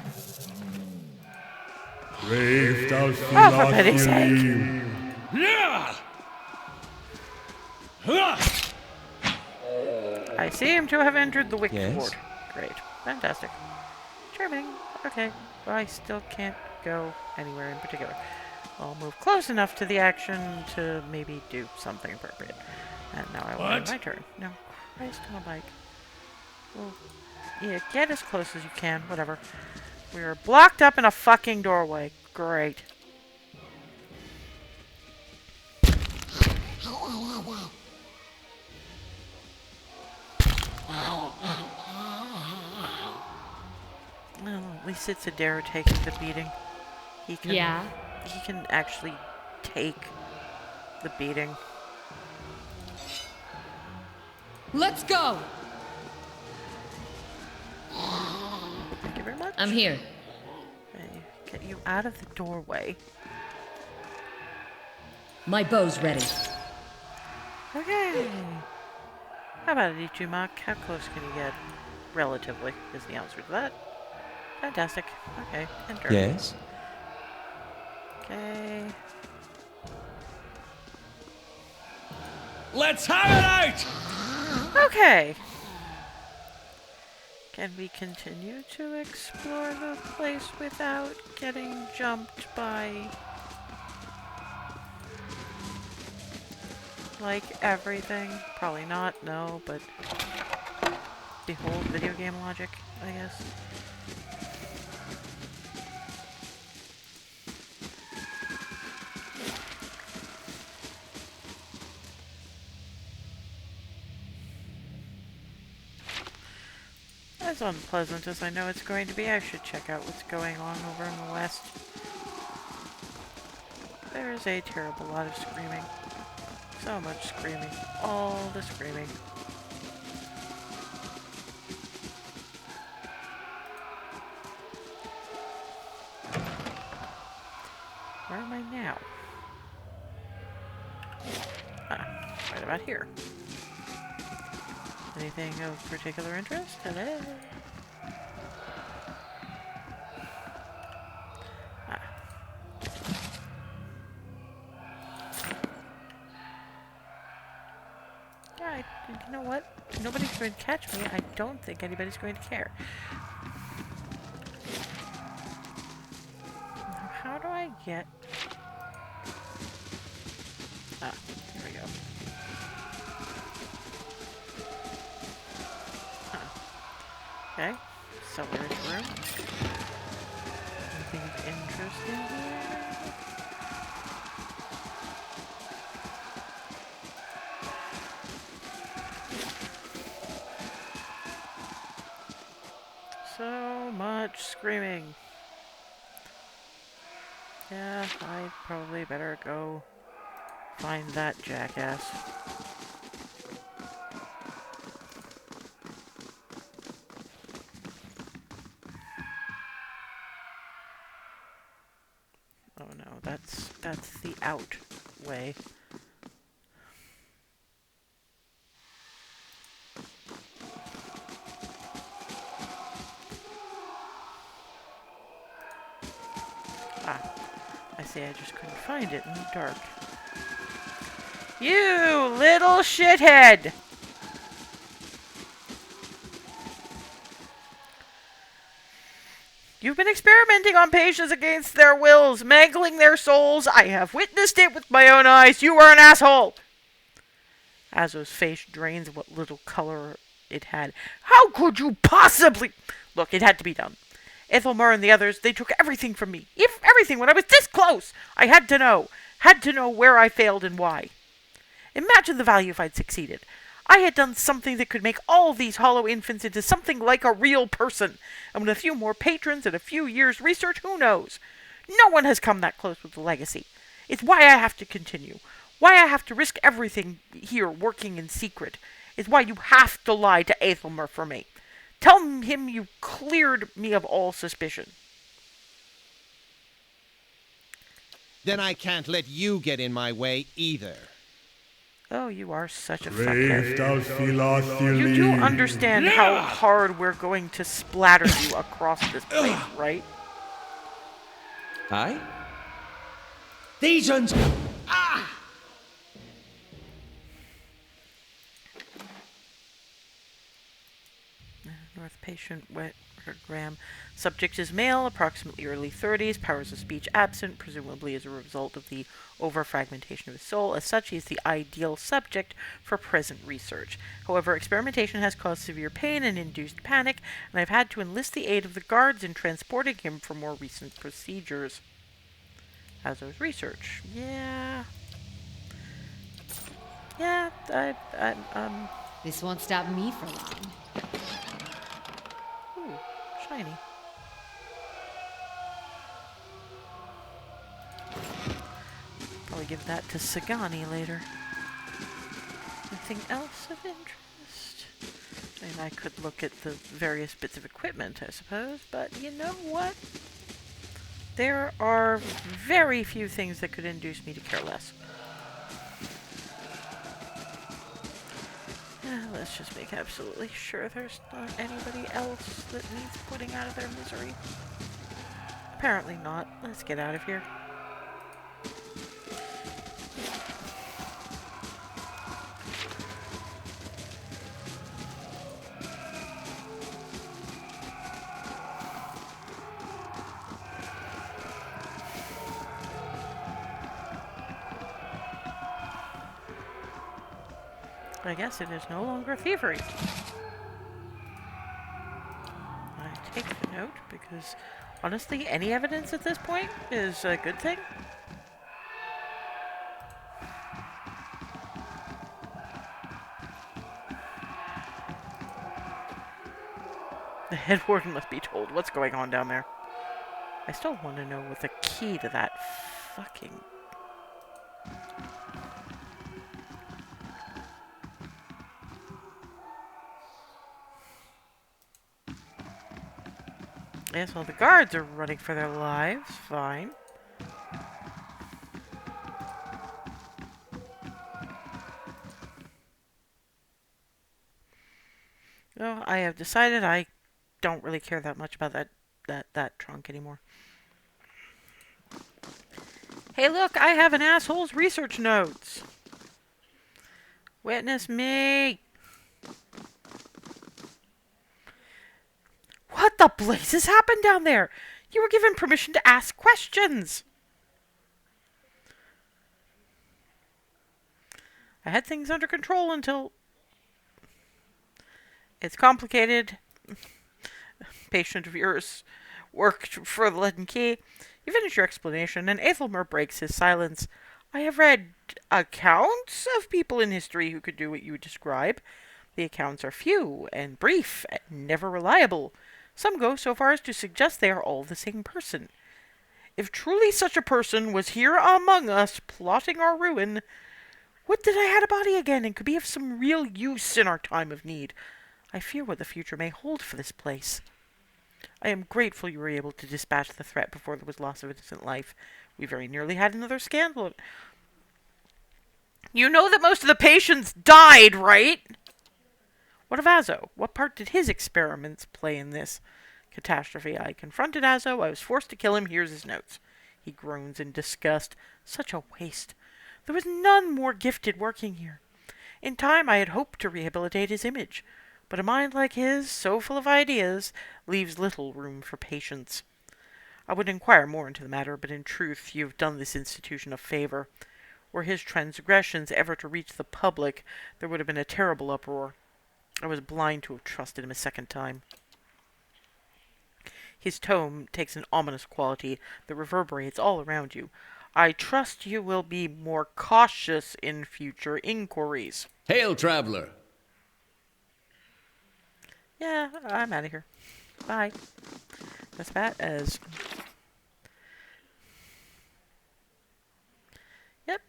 [SPEAKER 7] Grave
[SPEAKER 1] Oh, for pity's sake.
[SPEAKER 7] Dalfilathilim.
[SPEAKER 3] Yeah!
[SPEAKER 1] I seem to have entered the wicked
[SPEAKER 6] Yes?
[SPEAKER 1] ward. Great. Fantastic. Charming. Okay. Well, I still can't go anywhere in particular. I'll move close enough to the action to maybe do something appropriate. And now I will end
[SPEAKER 3] What?
[SPEAKER 1] my turn. No. Christ on a bike. Well, yeah, get as close as you can. Whatever. We are blocked up in a fucking doorway. Great. Well, at least it's Adara taking the beating. He can,
[SPEAKER 2] Yeah?
[SPEAKER 1] He can actually take the beating.
[SPEAKER 2] Let's go!
[SPEAKER 1] Thank you very much.
[SPEAKER 2] I'm here.
[SPEAKER 1] Okay, get you out of the doorway.
[SPEAKER 2] My bow's ready.
[SPEAKER 1] Okay. How about it, Ichimok? How close can you get? Relatively, is the answer to that. Fantastic. Okay, enter.
[SPEAKER 6] Yes?
[SPEAKER 1] Okay.
[SPEAKER 4] Let's have it out!
[SPEAKER 1] Okay. Can we continue to explore the place without getting jumped by, like, everything? Probably not, no, but behold video game logic, I guess. As unpleasant as I know it's going to be, I should check out what's going on over in the west. There is a terrible lot of screaming. So much screaming. All the screaming. Where am I now? Ah, right about here. Anything of particular interest? Hello? Ah. Yeah, you know what? Nobody's going to catch me. I don't think anybody's going to care. Now, how do I get... Ah, here we go. Okay, cellar's room. Anything interesting here? So much screaming. Yeah, I'd probably better go find that jackass. Oh no, that's the out way. Ah, I see, I just couldn't find it in the dark. You little shithead! You've been experimenting on patients against their wills, mangling their souls. I have witnessed it with my own eyes. You are an asshole! Azo's face drains what little color it had. How could you possibly... Look, it had to be done. Ethelmar and the others, they took everything from me. Everything when I was this close. I had to know. Had to know where I failed and why. Imagine the value if I'd succeeded. I had done something that could make all these hollow infants into something like a real person. And with a few more patrons and a few years' research, who knows? No one has come that close with the legacy. It's why I have to continue. Why I have to risk everything here working in secret. It's why you have to lie to Aethelmer for me. Tell him you cleared me of all suspicion.
[SPEAKER 6] Then I can't let you get in my way either.
[SPEAKER 1] Oh, you are such a fuckhead.
[SPEAKER 7] Dalfilathili.
[SPEAKER 1] You do understand how hard we're going to splatter you across this place, right?
[SPEAKER 4] Aye? These uns... Ah!
[SPEAKER 1] North patient, wet, Graham. Subject is male, approximately early 30s, powers of speech absent, presumably as a result of the over-fragmentation of his soul. As such, he is the ideal subject for present research. However, experimentation has caused severe pain and induced panic, and I've had to enlist the aid of the guards in transporting him for more recent procedures. Azo's research. Yeah. Yeah,
[SPEAKER 5] This won't stop me for long.
[SPEAKER 1] Ooh, shiny. Probably give that to Sagani later. Anything else of interest? I mean, I could look at the various bits of equipment, I suppose, but you know what? There are very few things that could induce me to care less. Let's just make absolutely sure there's not anybody else that needs putting out of their misery. Apparently not. Let's get out of here. I guess it is no longer thievery. I take the note because, honestly, any evidence at this point is a good thing. head warden must be told what's going on down there. I still want to know what the key to that fucking... Yes, well, the guards are running for their lives. Fine. Oh, I have decided I don't really care that much about that trunk anymore. Hey, look, I have an asshole's research notes. Witness me. What the blazes happened down there? You were given permission to ask questions. I had things under control until... It's complicated. Patient of yours worked for the leaden key. You finish your explanation, and Aethelmer breaks his silence. I have read accounts of people in history who could do what you describe. The accounts are few and brief and never reliable. Some go so far as to suggest they are all the same person. If truly such a person was here among us, plotting our ruin, would that I had a body again and could be of some real use in our time of need. I fear what the future may hold for this place. I am grateful you were able to dispatch the threat before there was loss of innocent life. We very nearly had another scandal. You know that most of the patients died, right? What of Azo? What part did his experiments play in this catastrophe? I confronted Azo. I was forced to kill him. Here's his notes. He groans in disgust. Such a waste. There was none more gifted working here. In time, I had hoped to rehabilitate his image. But a mind like his, so full of ideas, leaves little room for patience. I would inquire more into the matter, but in truth you have done this institution a favor. Were his transgressions ever to reach the public, there would have been a terrible uproar. I was blind to have trusted him a second time. His tone takes an ominous quality that reverberates all around you. I trust you will be more cautious in future inquiries.
[SPEAKER 8] Hail, traveler!
[SPEAKER 1] Yeah, I'm out of here. Bye. That's bad as... Yep,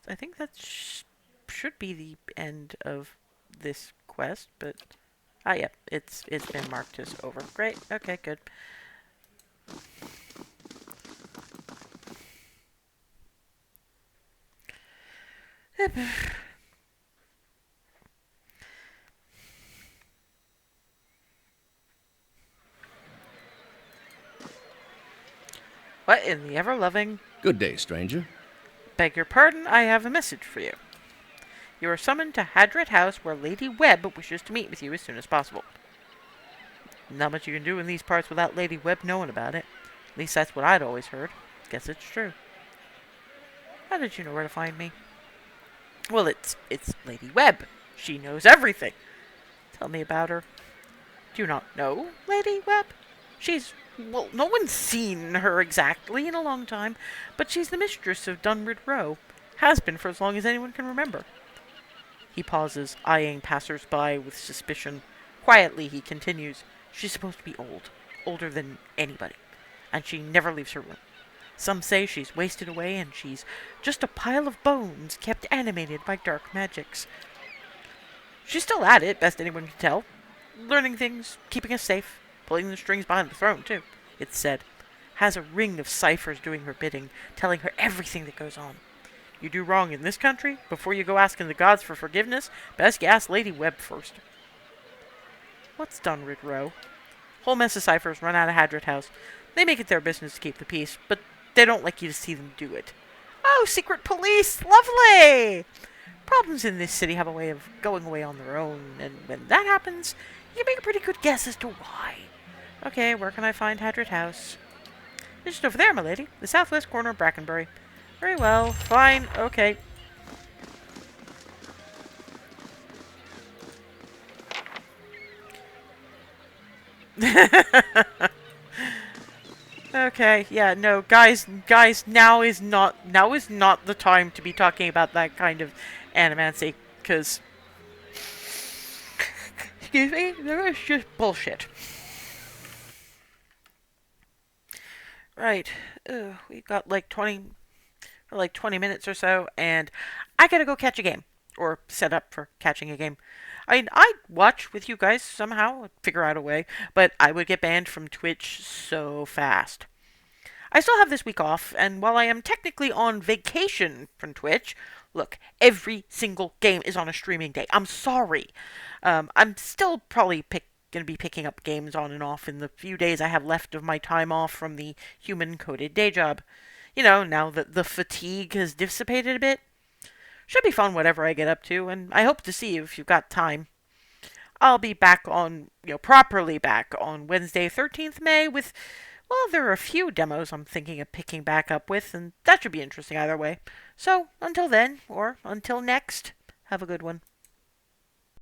[SPEAKER 1] I think that should be the end of this quest, but... yep, it's been marked as over. Great, okay, good. What in the ever-loving...
[SPEAKER 8] Good day, stranger.
[SPEAKER 1] Beg your pardon, I have a message for you. You are summoned to Hadrit House, where Lady Webb wishes to meet with you as soon as possible. Not much you can do in these parts without Lady Webb knowing about it. At least that's what I'd always heard. Guess it's true. How did you know where to find me? Well, it's Lady Webb. She knows everything. Tell me about her. Do you not know Lady Webb? She's... Well, no one's seen her exactly in a long time, but she's the mistress of Dunrid Row. Has been for as long as anyone can remember. He pauses, eyeing passers-by with suspicion. Quietly, he continues. She's supposed to be old. Older than anybody. And she never leaves her room. Some say she's wasted away and she's just a pile of bones kept animated by dark magics. She's still at it, best anyone can tell. Learning things, keeping us safe. Pulling the strings behind the throne, too, it's said. Has a ring of ciphers doing her bidding, telling her everything that goes on. You do wrong in this country, before you go asking the gods for forgiveness, best you ask Lady Webb first. What's Dunrid Row? Whole mess of ciphers run out of Hadrit House. They make it their business to keep the peace, but they don't like you to see them do it. Oh, secret police! Lovely! Problems in this city have a way of going away on their own, and when that happens, you can make a pretty good guess as to why. Okay, where can I find Hadrit House? It's just over there, my lady. The southwest corner of Bracklebury. Very well. Fine. Okay. Okay, yeah, no, guys, now is not the time to be talking about that kind of animancy, because, excuse me, there is just bullshit. Right. We've got like 20 minutes or so, and I gotta go catch a game. Or set up for catching a game. I mean, I'd watch with you guys somehow, figure out a way, but I would get banned from Twitch so fast. I still have this week off, and while I am technically on vacation from Twitch, look, every single game is on a streaming day. I'm sorry. I'm still probably going to be picking up games on and off in the few days I have left of my time off from the human-coded day job. Now that the fatigue has dissipated a bit. Should be fun whatever I get up to, and I hope to see you if you've got time. I'll be back properly back on Wednesday, 13th May with, well, there are a few demos I'm thinking of picking back up with, and that should be interesting either way. So, until then, or until next, have a good one.